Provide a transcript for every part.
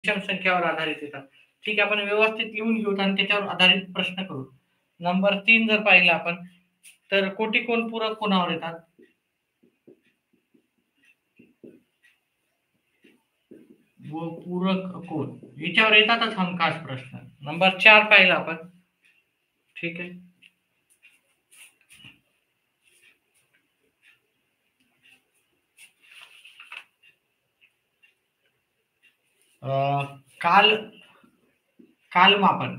विषम संख्यावर आधारित येतात. ठीक आहे, आपण व्यवस्थित लिहून घेऊ आणि त्याच्यावर आधारित प्रश्न करू. नंबर 3 जर पाहिलं आपण, तर कोटी कोण पूरक कोणावर येतात? व पूरक कोण याच्यावर येतातच हमखास प्रश्न. नंबर 4 पाहिला आपण. ठीक आहे. काल कालमापन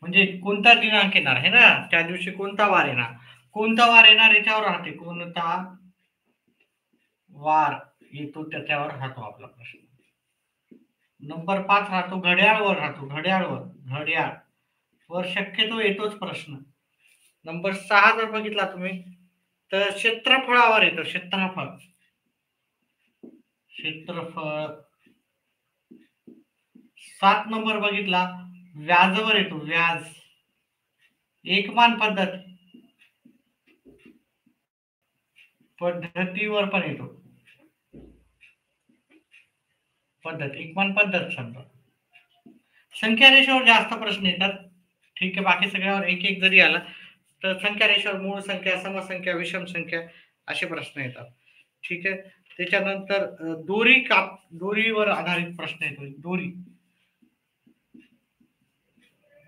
म्हणजे कोणता दिनांक येणार आहे ना, त्या दिवशी कोणता वार येणार, कोणता वार येणार याच्यावर राहते. कोणता वार येतो त्याच्यावर राहतो आपला प्रश्न. नंबर 5 राहतो घड्याळवर राहतो. घड्याळ वर शक्यतो येतोच प्रश्न. नंबर 6 जर बघितला तुम्ही तर क्षेत्रफळावर येतो. क्षेत्रफळ. 7 नंबर बघितला व्याजवर येतो. व्याज. एकमान पद्धतीवर पण येतो. एकमान पद्धत समजा. संख्या रेषेवर जास्त प्रश्न येतात. ठीक आहे, बाकी सगळ्यावर एक एक जरी आला तर संख्या रेषेवर मूळ संख्या, समसंख्या, विषम संख्या असे प्रश्न येतात. ठीक आहे. त्याच्यानंतर दोरीवर आधारित प्रश्न येतो.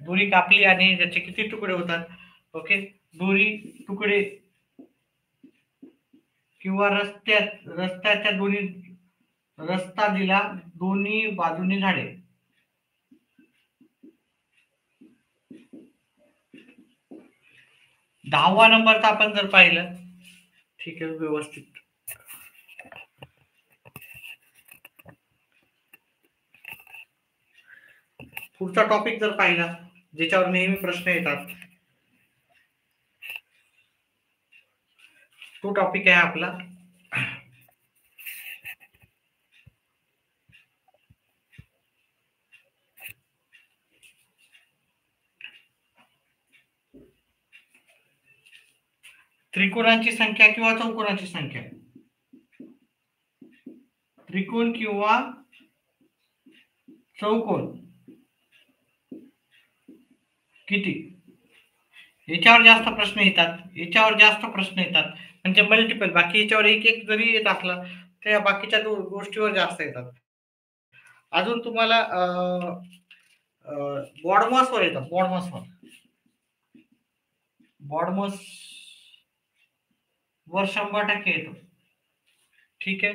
दोरी कापली आणि त्याचे किती तुकडे होतात. ओके. दोरी तुकडे किंवा रस्त्याच्या दोन्ही रस्ता दिला, दोन्ही बाजूनी झाडे. 10वा नंबरचा आपण जर पाहिलं. ठीक आहे, व्यवस्थित. पुढचा टॉपिक जर पाहिला ज्याच्यावर नेहमी प्रश्न येतात, तो टॉपिक आहे आपला त्रिकोणांची संख्या किंवा चौकोनाची संख्या. त्रिकोण किंवा चौकोन किती, याच्यावर जास्त प्रश्न येतात. म्हणजे मल्टिपल. बाकी याच्यावर एक एक जरी येत असला तर या बाकीच्या गोष्टीवर जास्त येतात. अजून तुम्हाला बॉडमॉसवर येतात. बॉडमॉस वर 100% येतो. ठीक आहे.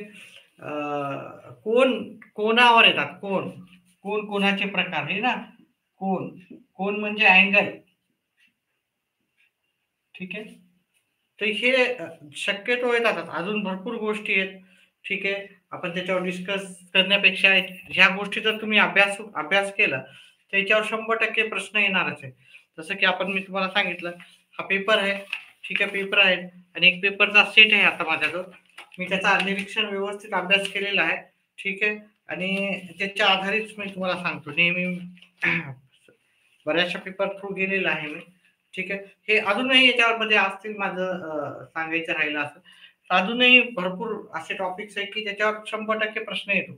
कोणावर येतात. कोणाचे प्रकार आहे ना. कोण म्हणजे अँगल. ठीक आहे. तर हे शक्यतो येतात. अजून भरपूर गोष्टी आहेत. ठीक आहे. आपण त्याच्यावर डिस्कस करण्यापेक्षा ह्या गोष्टी जर तुम्ही अभ्यास केला तर याच्यावर 100% प्रश्न येणारच आहे. जसं की मी तुम्हाला सांगितलं, हा पेपर आहे. ठीक आहे, पेपर आहे आणि एक पेपरचा सेट आहे आता माझ्याजवळ. मी त्याचा निरीक्षण व्यवस्थित अभ्यास केलेला आहे. ठीक आहे. आणि त्याच्या आधारित मी तुम्हाला सांगतो. नेहमी बऱ्याचशा पेपर थ्रू गेलेला आहे मी. ठीक आहे. हे अजूनही याच्यामध्ये असतील, माझं सांगायचं राहिलं असं अजूनही भरपूर असे टॉपिक्स आहेत की त्याच्यावर 100% प्रश्न येतो.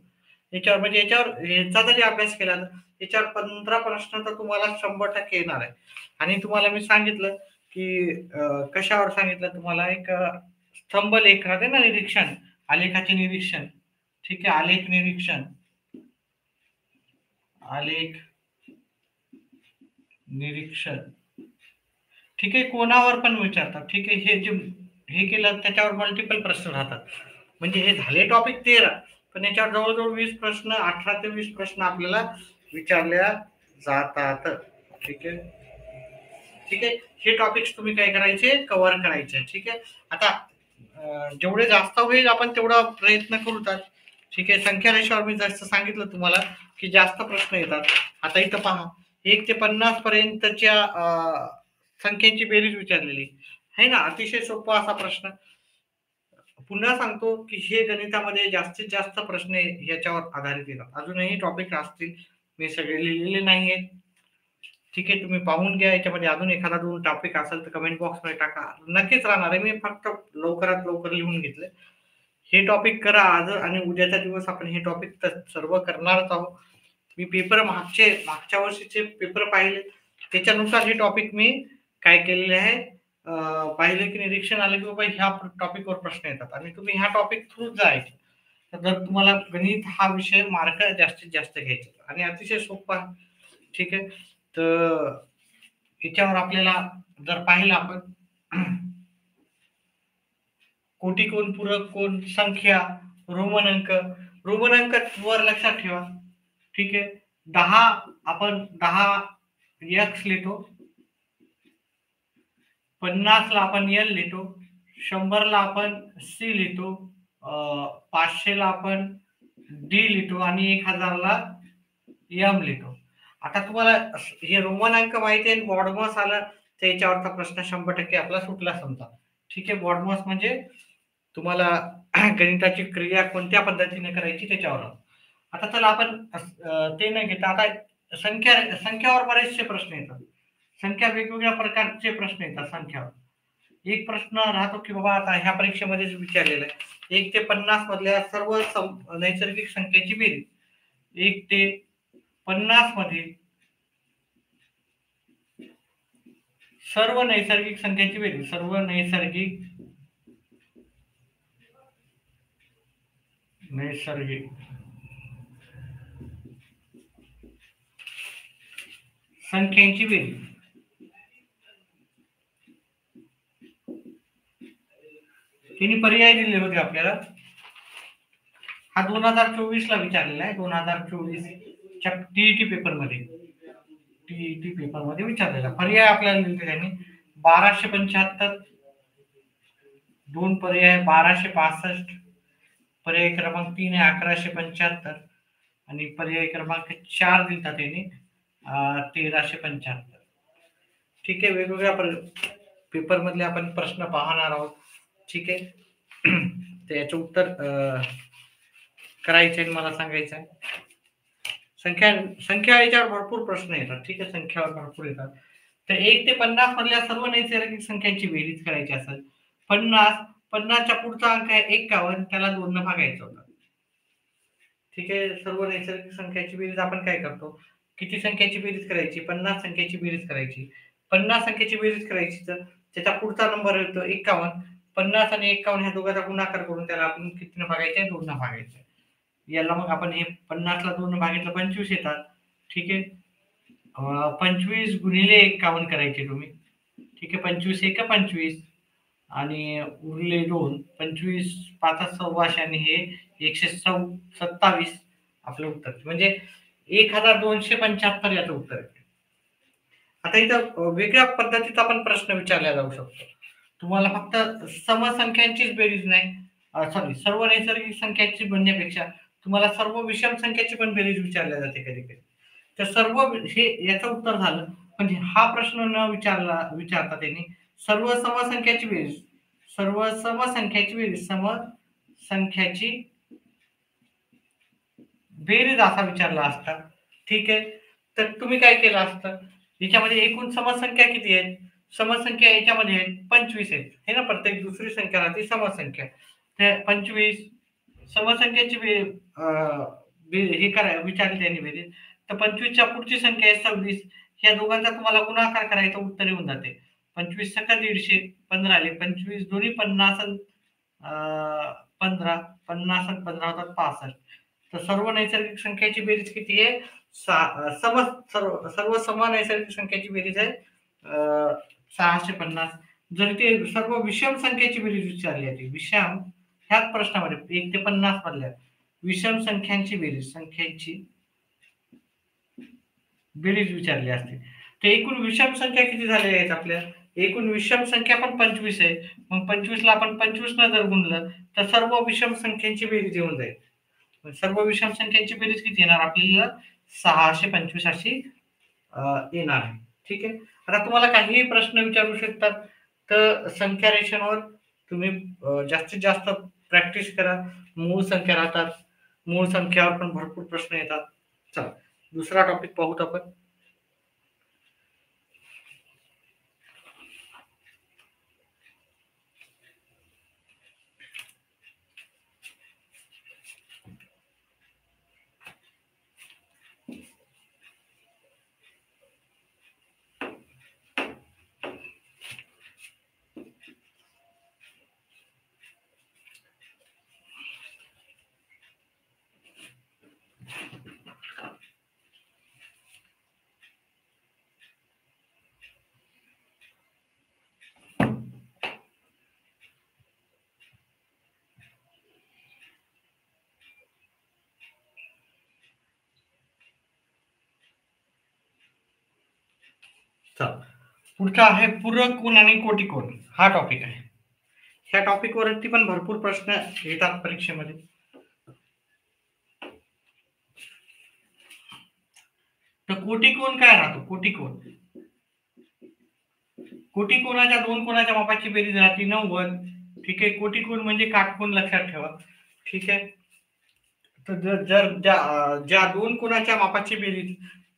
याच्यावर ह्याचा जरी अभ्यास केला तर याच्यावर 15 प्रश्न तर तुम्हाला 100% येणार आहे. आणि तुम्हाला मी सांगितलं की कशावर सांगितलं तुम्हाला, एक स्तंभलेख राहते ना, आलेखाचे निरीक्षण. ठीक आहे. आलेख निरीक्षण. ठीक आहे. कोणावर पण विचारतात. ठीक आहे. हे केलं त्याच्यावर मल्टिपल प्रश्न राहतात. म्हणजे हे झाले टॉपिक 13, पण याच्यावर जवळजवळ 20 प्रश्न, 18 ते 20 प्रश्न आपल्याला विचारल्या जातात. ठीक आहे. हे टॉपिक्स तुम्ही काय करायचे, कव्हर करायचे. ठीक आहे. आता जेवढे जास्त होईल आपण तेवढा प्रयत्न करूतात. ठीक आहे. संख्या रेषेवर मी जास्त सांगितलं तुम्हाला की जास्त प्रश्न येतात. आता इथं पहा, 1 ते 50 पर्यंतच्या संख्येची बेरीज विचारलेली आहे ना. अतिशय सोपा असा प्रश्न. पुन्हा सांगतो की हे गणितामध्ये जास्तीत जास्त प्रश्न याच्यावर आधारित येतात. अजूनही टॉपिक असतील, मी सगळे लिहिलेले नाहीये. ठीक आहे. तुम्ही पाहून घ्या. याच्यामध्ये अजून एखादा 2 टॉपिक असेल तर कमेंट बॉक्समध्ये टाका. नक्कीच राहणार आहे. मी फक्त लवकरात लवकर लिहून घेतले. हे टॉपिक करा आज आणि उद्याचा दिवस आपण हे टॉपिक सर्व करणारच आहोत. मी पेपर मागच्या वर्षीचे पेपर पाहिले, त्याच्यानुसार हे टॉपिक मी काय केलेले आहे, पाहिलं की निरीक्षण आलं की बाबा ह्या टॉपिकवर प्रश्न येतात आणि तुम्ही ह्या टॉपिक थ्रू जायचे. तर जर तुम्हाला गणित हा विषय मार्क जास्तीत जास्त घ्यायचे आणि अतिशय सोपा. ठीक आहे. तर याच्यावर आपल्याला जर पाहिलं आपण कोटी कोण पूरक कोण संख्या रोमन अंक. रोमन अंक वर लक्षात ठेवा. ठीक आहे. 10 आपण 10 एक्स लिहितो, 50 ला आपण एल लिहितो, 100 ला आपण सी लिहितो, 500 ला आपण डी लिहितो आणि 1000 ला एम लिहितो. आता तुम्हाला हे रोमन अंक माहिती आहे, बॉडमॉस आलं तर याच्यावरचा प्रश्न 100% आपला सुटला समजा. ठीक आहे. बॉडमॉस म्हणजे तुम्हाला गणिताची क्रिया कोणत्या पद्धतीने करायची त्याच्यावर. आता चला आपण ते न घेता आता संख्यावर बरेचसे प्रश्न येतात. संख्या वेगवेगळ्या प्रकारचे प्रश्न येतात संख्यावर. एक प्रश्न राहतो की बाबा आता ह्या परीक्षेमध्येच विचारलेला आहे, 1 ते 50 मधल्या सर्व नैसर्गिक संख्येची बेरीज. 1 ते 50 मध्ये सर्व नैसर्गिक संख्येची बेरीज. सर्व नैसर्गिक संख्यांची बेरीज. तिने पर्याय दिले होते आपल्याला. हा 2024 ला विचारलेला आहे. 2024 च्या टीईटी पेपर मध्ये विचारलेला. पर्याय आपल्याला दिले त्यांनी 1275, 2 पर्याय 1265, पर्याय क्रमांक 3 आहे 1175 आणि पर्याय क्रमांक 4 दिलता त्यांनी 1375. ठीक आहे. वेगवेगळ्या पेपर मधले आपण प्रश्न पाहणार आहोत. ठीक आहे. तर याचं उत्तर करायचं आहे मला सांगायचं आहे. संख्या याच्यावर भरपूर प्रश्न येतात. ठीक आहे. संख्यावर भरपूर येतात. तर 1 ते 50 मधल्या सर्व नैसर्गिक संख्यांची बेरीज करायची असेल. 50च्या पुढचा अंक आहे 51, त्याला 2 ने भागायचं होतं. ठीक आहे. सर्व नैसर्गिक संख्याची बेरीज आपण काय करतो, किती संख्याची बेरीज करायची, 50 संख्याची बेरीज करायची. 50 संख्याची बेरीज करायची तर त्याचा पुढचा नंबर येतो 51. 50 आणि 51 ह्या दोघांचा गुणाकार करून त्याला आपण कितीने भागायचे, 2 ने भागायचे. याला मग आपण हे 50 ला 2 ने भागितलं 25 येतात. ठीक आहे. 25 गुणिले 51 करायचे तुम्ही. ठीक आहे. 25 एक 25 आणि उरले 2. 25 5 1600 आणि हे 127 आपलं उत्तर. म्हणजे 1275 याचं उत्तर आहे. आता इथं वेगळ्या पद्धतीचा पण प्रश्न विचारला जाऊ शकतो. तुम्हाला फक्त समसंख्यांचीच बेरीज नाही, सॉरी सर्व नैसर्गिक संख्यांची म्हणण्यापेक्षा तुम्हाला सर्व विषम संख्याची पण बेरीज विचारल्या जाते कधी कधी. तर सर्व हे याचं उत्तर झालं. म्हणजे हा प्रश्न न विचारता त्यांनी सर्व समसंख्याची बेरीज, सर्व समसंख्याची बेरीज, समसंख्याची बेरीज असा विचारला असता. ठीक आहे. तर तुम्ही काय केलं असतं, याच्यामध्ये एकूण समसंख्या किती आहेत, समसंख्या याच्यामध्ये आहेत 25 आहेत हे ना. प्रत्येक दुसरी संख्या राहते समसंख्या. त्या 25 समसंख्याची हे करा विचारली त्यांनी बेरीज. तर 25च्या पुढची संख्या आहे 26. ह्या दोघांचा तुम्हाला गुणाकार करायचं उत्तर येऊन जाते. 25 सका 150, 15 आले. 25 दोन्ही 50 15, 50 आणि 15 होतात 65. तर सर्व नैसर्गिक संख्याची बेरीज किती आहे, सर्व सम नैसर्गिक संख्याची बेरीज आहे 650. जर ते सर्व विषम संख्याची बेरीज विचारली आहे, विषम ह्याच प्रश्नामध्ये 1 ते 50 मधल्या विषम संख्यांची बेरीज विचारली असते. तर एकूण विषम संख्या किती झालेल्या आहेत आपल्या, एकूण विषम संख्या पण 25 आहे. मग 25 ला आपण 25 न जर गुणलं तर सर्व विषम संख्यांची बेरीज येऊन जाईल. सर्व विषम संख्यांची बेरीज किती येणार आपल्याला, 625 अशी येणार आहे. ठीक आहे. आता तुम्हाला काहीही प्रश्न विचारू शकतात. तर संख्या रेषांवर तुम्ही जास्तीत जास्त प्रॅक्टिस करा. मूळ संख्या राहतात, मूळ संख्यावर पण भरपूर प्रश्न येतात. चला दुसरा टॉपिक पाहूत आपण. चला, पुढचा आहे पूरक कोण आणि कोटी कोण, हा टॉपिक आहे. ह्या टॉपिक वरती पण भरपूर प्रश्न येतात परीक्षेमध्ये. तर कोटी कोण काय राहतो? कोटी कोण, कोटी कोणाच्या दोन कोणाच्या मापाची बेरीज राहते 90. ठीक आहे. कोटी कोण म्हणजे काटकोन, लक्षात ठेवा. ठीक आहे. तर जर ज्या दोन कोणाच्या मापाची बेरीज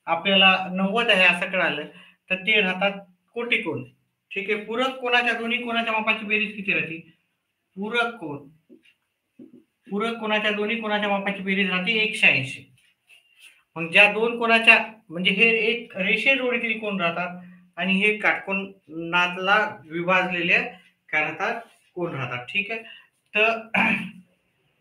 आपल्याला 90 आहे असं कळालं तर ते राहतात कोटी कोण. ठीक आहे. पूरक कोणाच्या दोन्ही कोणाच्या मापाची बेरीज किती राहते? पूरक कोण, पूरक कोणाच्या दोन्ही कोणाच्या मापाची बेरीज राहते 180. मग ज्या दोन कोणाच्या म्हणजे हे एक रेषीय जोडीतील कोण राहतात आणि हे काटकोनातला विभाजलेले काय राहतात, कोण राहतात. ठीक आहे. तर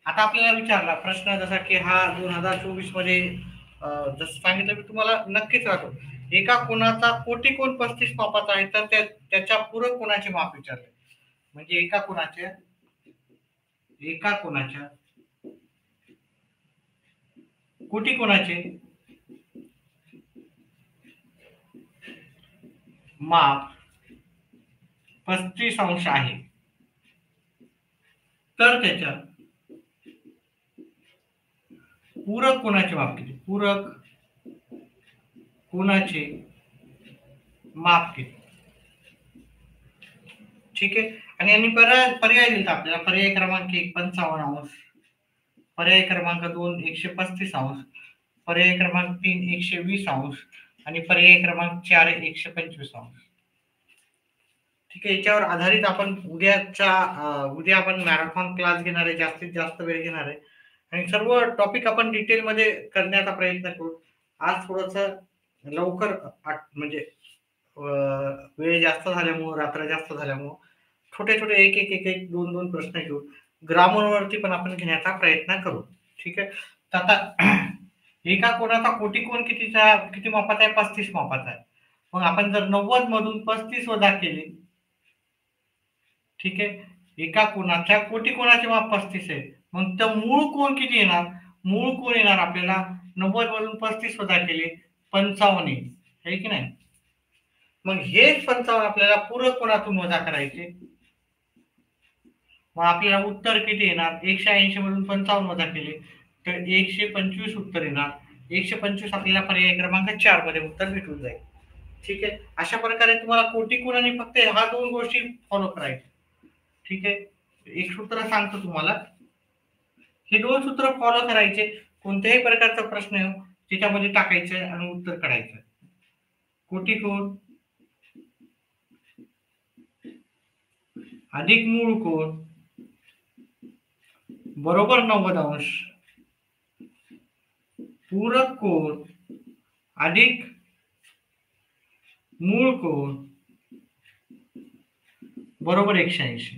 आता आपल्याला विचारला प्रश्न जसा की हा 2024 मध्ये जसं सांगितलं मी तुम्हाला नक्कीच राहतो. एका कोणाचा कोटी कोण 35 मापाचा आहे तर त्याच्या पूरक कोणाचे माप विचारले. म्हणजे एका कोणाच्या कोटी कोणाचे माप 35 अंश आहे तर त्याच्या पूरक कोणाचे माप किती? पूरक कोणाचे माप किती? ठीक आहे. आणि यांनी पर्याय दिला आपल्याला. पर्याय क्रमांक 1 55 अंश, पर्याय क्रमांक 2 135 अंश, पर्याय क्रमांक 3 120 अंश आणि पर्याय क्रमांक 4 125 अंश. ठीक आहे. याच्यावर आधारित आपण उद्या आपण मॅरेथॉन क्लास घेणार आहे, जास्तीत जास्त वेळ घेणार आहे आणि सर्व टॉपिक आपण डिटेलमध्ये करण्याचा प्रयत्न करू. आज थोडस लवकर म्हणजे वेळ जास्त झाल्यामुळं, रात्र जास्त झाल्यामुळं छोटे छोटे एक दोन दोन प्रश्न घेऊ. ग्रामरवरती पण आपण घेण्याचा प्रयत्न करू. ठीक आहे. तर आता एका कोणाचा कोटी कोण किती मापाचा आहे? 35 मापाचा आहे. मग आपण जर 90 मधून 35 वजा केले, ठीक आहे, एका कोणाच्या कोटी कोणाचे माप 35 आहे, मग तर मूळ कोण किती येणार? मूळ कोण येणार आपल्याला 90 मधून 35 वजा केले 55 येईल, आहे की नाही? मग हेच 55 आपल्याला पूरक कोणातून वजा करायचे. मग आपल्याला उत्तर किती येणार? 180 मधून 55 वजा केले तर 125 उत्तर येणार. 125 आपल्याला पर्याय क्रमांक 4 मध्ये उत्तर भेटून जाईल. ठीक आहे. अशा प्रकारे तुम्हाला कोटी कोण आणि फक्त ह्या दोन गोष्टी फॉलो करायच्या. ठीक आहे. एक सूत्र सांगतो तुम्हाला, हे दोन सूत्र फॉलो करायचे. कोणत्याही प्रकारचा प्रश्न येऊ त्याच्यामध्ये टाकायचं आणि उत्तर काढायचं. कोटी कोण अधिक मूळ कोण बरोबर 90 अंश, पूरक कोण अधिक मूळ कोण बरोबर 180.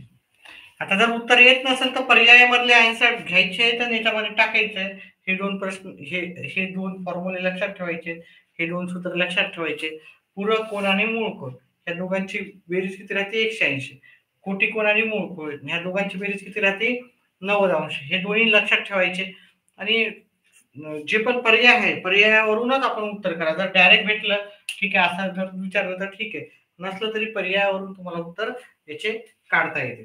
आता जर उत्तर येत नसेल तर पर्यायामधले आन्सर घ्यायचे आहेत आणि याच्यामध्ये टाकायचे. हे दोन प्रश्न हे दोन फॉर्म्युले लक्षात ठेवायचे, हे दोन सूत्र लक्षात ठेवायचे. पूरक कोण आणि मूळ कोण या दोघांची बेरीज किती राहते? 180. कोटी कोण आणि मूळ कोण ह्या दोघांची बेरीज किती राहते? 90 अंश. हे दोन्ही लक्षात ठेवायचे आणि जे पण पर्याय आहे पर्यायावरूनच आपण उत्तर करा. जर डायरेक्ट भेटलं ठीक आहे, असं जर विचारलं तर ठीक आहे, नसलं तरी पर्यायावरून तुम्हाला उत्तर याचे काढता येते.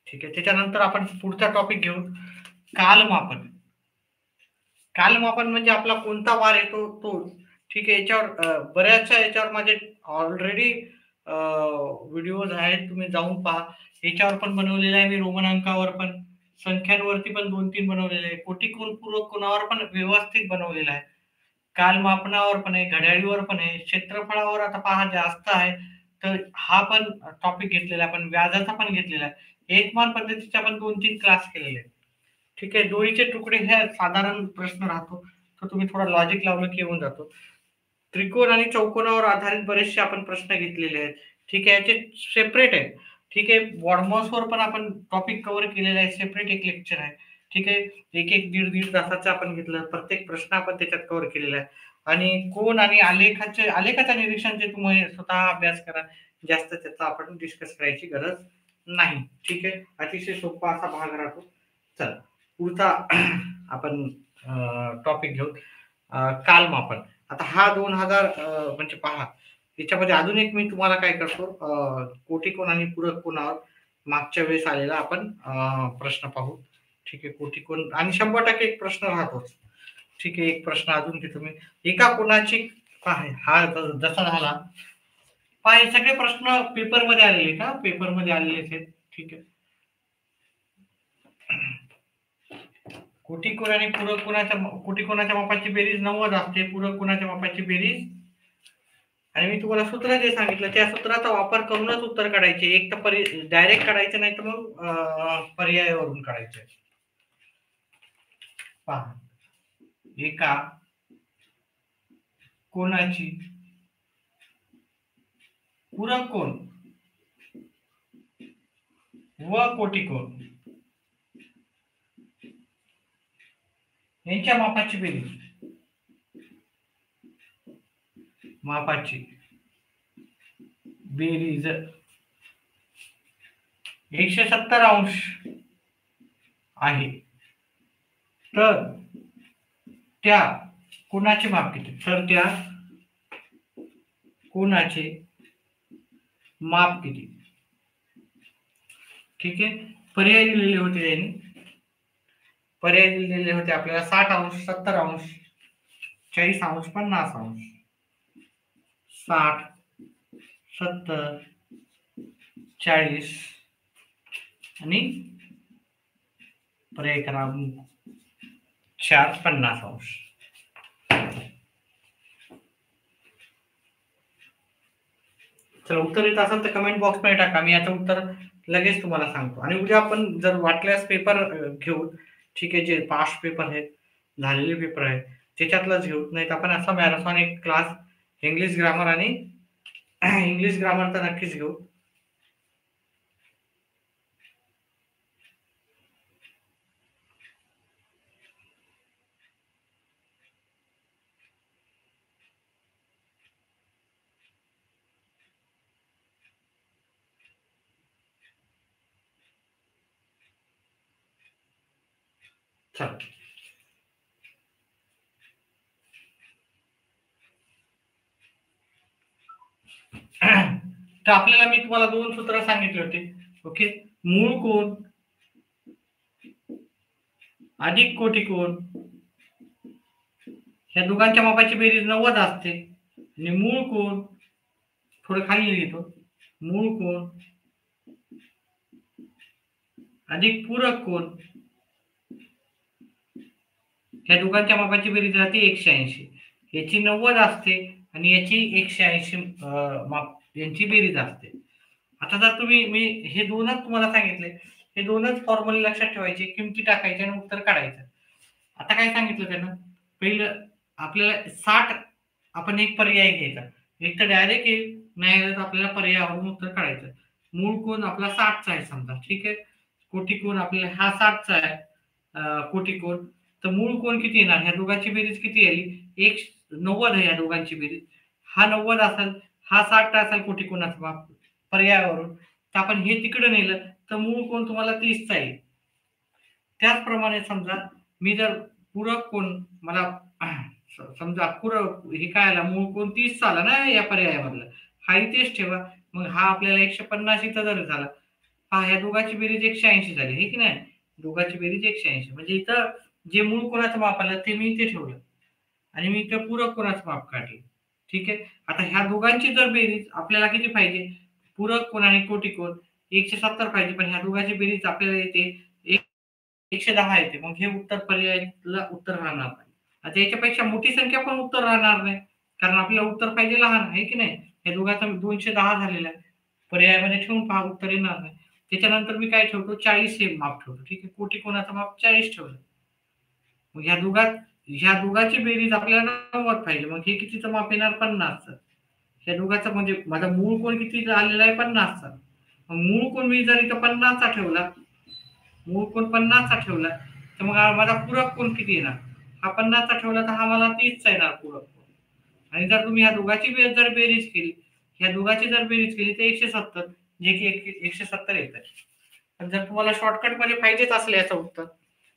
ठीक आहे. त्याच्यानंतर आपण पुढचा टॉपिक घेऊ, कालमापन. कालमापन म्हणजे आपला कोणता वार येतो तो. ठीक आहे. याच्यावर बऱ्याचशा याच्यावर माझे ऑलरेडी व्हिडिओज आहेत, तुम्ही जाऊन पहा. याच्यावर पण बनवलेला आहे मी, रोमन अंकावर पण, संख्यांवरती पण 2-3 बनवलेले आहे, कोटी कोण पूरक कोणावर पण व्यवस्थित बनवलेला आहे, कालमापनावर पण आहे, घड्याळीवर पण आहे, क्षेत्रफळावर आता पहा जास्त आहे तर हा पण टॉपिक घेतलेला आहे, पण व्याजाचा पण घेतलेला आहे. एकमान पद्धतीचे आपण 2-3 क्लास केलेले आहेत. ठीक आहे. दोरीचे तुकडे हे साधारण प्रश्न राहतो, तर तुम्ही थोडा लॉजिक लावलं की येऊन जातो. त्रिकोण आणि चौकोनावर आधारित बरेचसे आपण प्रश्न घेतलेले आहेत. ठीक आहे. याचे सेपरेट आहे. ठीक आहे. बॉडमॉसवर पण आपण टॉपिक कव्हर केलेला आहे, सेपरेट एक लेक्चर आहे. ठीक आहे. एक दीड तासाचं आपण घेतलं, प्रत्येक प्रश्न आपण त्याच्यात कव्हर केलेला आहे. आणि कोण आणि आलेखाच्या निरीक्षणचे तुम्ही स्वतः अभ्यास करा, जास्त त्याचा आपण डिस्कस करायची गरज नाही. ठीक आहे. अतिशय सोपा असा भाग राहतो. चला पुढचा आपण टॉपिक घेऊ, कालमापन. आता हा 2000 म्हणजे पहा, याच्यामध्ये अजून एक मी तुम्हाला काय करतो, कोटी कोण आणि पूरक कोणावर मागच्या वेळेस आलेला आपण प्रश्न पाहू. ठीक आहे. कोटी कोण आणि 100% एक प्रश्न राहतोच. ठीक आहे. एक प्रश्न अजून की तुम्ही एका कोणाची पहा हा जसा झाला. पहा हे सगळे प्रश्न पेपरमध्ये आलेले का? पेपरमध्ये आलेले आहेत. ठीक आहे. कोटी कोण आणि पूरक कोणाच्या कोटी कोणाच्या मापाची बेरीज 90 असते. पूरक कोणाच्या मापाची बेरीज आणि मी तुम्हाला सूत्र जे सांगितलं त्या सूत्राचा वापर करूनच उत्तर काढायचे. एक तर डायरेक्ट काढायचं नाही तर मग पर्यायावरून काढायचं. पहा एका कोणाची पूरक कोण व कोटी कोण यांच्या मापाची बेरीज 170 अंश आहे. तर त्या कोणाचे माप किती? तर त्या कोणाचे माप किती? ठीक आहे. पर्याय दिलेले होते त्यांनी. पर्याय दिलेले होते आपल्याला 60 अंश, 70 अंश, 40 अंश, 50 अंश. 60, 70, 40 आणि पर्याय करा 4, 50 अंश. चला उत्तर येत असेल तर कमेंट बॉक्स मध्ये टाका. मी याचं उत्तर लगेच तुम्हाला सांगतो. आणि उद्या आपण जर वाटल्यास पेपर घेऊ. ठीक आहे. जे पास्ट पेपर आहेत, झालेले पेपर आहेत, त्याच्यातलंच घेऊ. नाही तर आपण असा मॅरेथॉन एक क्लास इंग्लिश ग्रामर आणि इंग्लिश ग्रामर तर नक्कीच घेऊ. चला तर आपल्याला मी तुम्हाला 2 सूत्र सांगितले होते. ओके. मूळ कोण अधिक कोटी कोण ह्या दोघांच्या मापाची बेरीज 90 असते. आणि मूळ कोण थोडं खाली लिहितो. मूळ कोण अधिक पूरक कोण ह्या दोघांच्या मापाची बेरीज राहते 180. याची 90 असते आणि याची 180 माप यांची बेरीज असते. आता जर तुम्ही मी हे दोनच तुम्हाला सांगितले, हे दोनच फॉर्म्युले लक्षात ठेवायचे, किमती टाकायचे आणि उत्तर काढायचं. आता काय सांगितलं त्यानं, पहिलं आपल्याला 60 आपण एक पर्याय घ्यायचा. एक तर डायरेक्ट येईल, नाही तर आपल्याला पर्यायावरून उत्तर काढायचं. मूळ कोण आपला 60चा आहे समजा. ठीक आहे. कोटी कोण आपल्याला हा 60चा आहे. कोटी कोण तर मूळ कोण किती येणार? ह्या दोघांची बेरीज किती आली? 90 आहे या दोघांची बेरीज. हा 90 असेल, हा 60 असेल कोटी कोणाचा माप पर्यायावरून. तर आपण हे तिकडे नेलं तर मूळ कोण तुम्हाला 30चा येईल. त्याचप्रमाणे समजा मी जर पूरक कोण मला समजा पूरक हे काय आला, मूळ कोण 30चा आला ना या पर्यायामधला, हा इथेच ठेवा. मग हा आपल्याला 150 इथं जर झाला, हा ह्या दोघांची बेरीज 180 झाली. हे की नाही? दोघांची बेरीज 180 म्हणजे इथं जे मूळ कोणाचं माप आलं ते मी इथे ठेवलं आणि मी इथं पूरक कोणाचं माप काढले. ठीक आहे. आता ह्या दोघांची जर बेरीज आपल्याला किती पाहिजे? पूरक कोण आणि कोटी कोण 170 पाहिजे. पण ह्या दोघांची बेरीज आपल्याला येते 110 येते. मग हे उत्तर पर्यायाला उत्तर राहणार नाही. आता याच्यापेक्षा मोठी संख्या पण उत्तर राहणार नाही. कारण आपल्याला उत्तर पाहिजे लहान आहे की नाही? हे दोघांचा 210 झालेला आहे. पर्यायामध्ये ठेवून पहा उत्तर येणार नाही. त्याच्यानंतर मी काय ठेवतो? 40 हे माप ठेवतो. ठीक आहे. कोटी कोणाचं माप 40 ठेवलं. मग ह्या दोघांची बेरीज आपल्याला 90 पाहिजे. मग हे कितीचं माप येणार? 50चं. ह्या दोघांचं म्हणजे माझा मूळ कोण किती आलेला आहे? 50चा. मग मूळ कोण मी जर इथं 50चा ठेवला, मूळ कोण 50चा ठेवला, तर मग माझा पूरक कोण किती येणार? हा 50चा ठेवला तर हा मला 30चा येणार पूरक कोण. आणि जर तुम्ही ह्या दोघांची जर बेरीज केली, ह्या दोघांची जर बेरीज केली तर 170, जे की 170 येतं. पण जर तुम्हाला शॉर्टकट मध्ये पाहिजेच असले याचं उत्तर,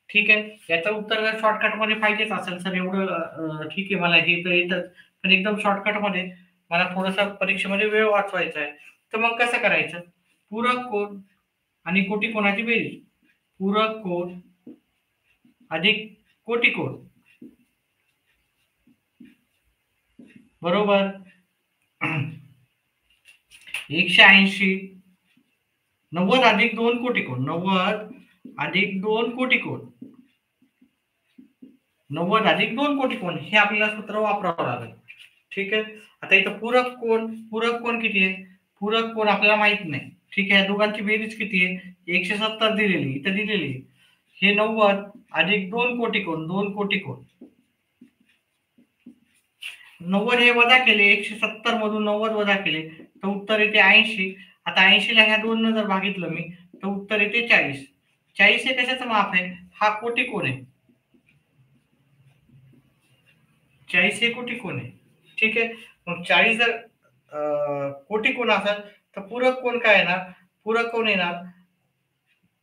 ठीक आहे. याचं उत्तर जर शॉर्टकटमध्ये पाहिजेच असेल सर एवढं ठीक आहे, मला हे तर येतच, पण एकदम शॉर्टकटमध्ये मला थोडंसं परीक्षेमध्ये वेळ वाचवायचा आहे. तर मग कसं करायचं? पूरक कोण आणि कोटी कोणाची बेरीज. पूरक कोण अधिक कोटी कोण बरोबर 180 90 अधिक 2 कोटी कोण 90 अधिक 2 कोटी कोण 90 अधिक 2 कोटी कोण हे आपल्याला सूत्र वापरावं लागेल. ठीक आहे. आता इथं पूरक कोण किती आहे? पूरक कोण आपल्याला माहित नाही. ठीक आहे. दोघांची बेरीज किती आहे? 170 दिलेली इथं दिलेली. हे 90 अधिक 2 कोटी कोण 2 कोटी कोण 90 हे वजा केले 170 मधून 90 वजा केले तर उत्तर येते 80. आता 80 ला ह्या 2 न जर भागितलं मी तर उत्तर येते 40. 40 हे कशाचं माप आहे? हा कोटी कोण आहे. 40 हे कोटी कोण आहे. ठीक आहे. मग 40 जर कोटी कोण असेल तर पूरक कोण काय येणार? पूरक कोण येणार?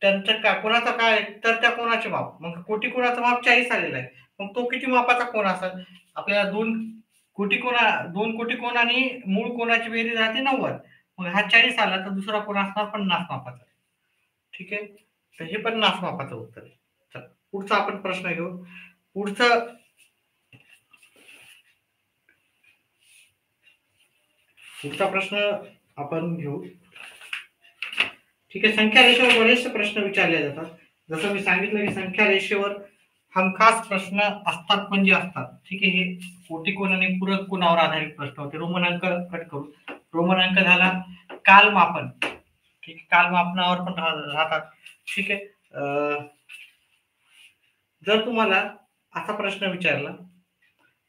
त्यांचं काय कोणाचा काय तर त्या कोणाचे माप. मग कोटी कोणाचं माप 40 आलेलं आहे. मग तो किती मापाचा कोण असेल? आपल्याला 2 कोटी कोण आणि मूळ कोणाची बेरीज राहते 90. मग हा 40 आला तर दुसरा कोण असणार 50 मापाचा. ठीक आहे. तर हे 50 मापाचं उत्तर आहे. चला पुढचा आपण प्रश्न घेऊ. पुढचा प्रश्न आपण घेऊ. ठीक आहे. संख्या रेषेवर बरेचसे प्रश्न विचारले जातात. जसं मी सांगितलं की संख्या रेषेवर हमखास प्रश्न असतात म्हणजे असतात. ठीक आहे. हे कोटी कोण आणि पूरक कोणावर आधारित प्रश्न होते. रोमन अंक कट करू. रोमन अंक झाला कालमापन. ठीक आहे. कालमापनावर पण राहतात. ठीक आहे. जर तुम्हाला असा प्रश्न विचारला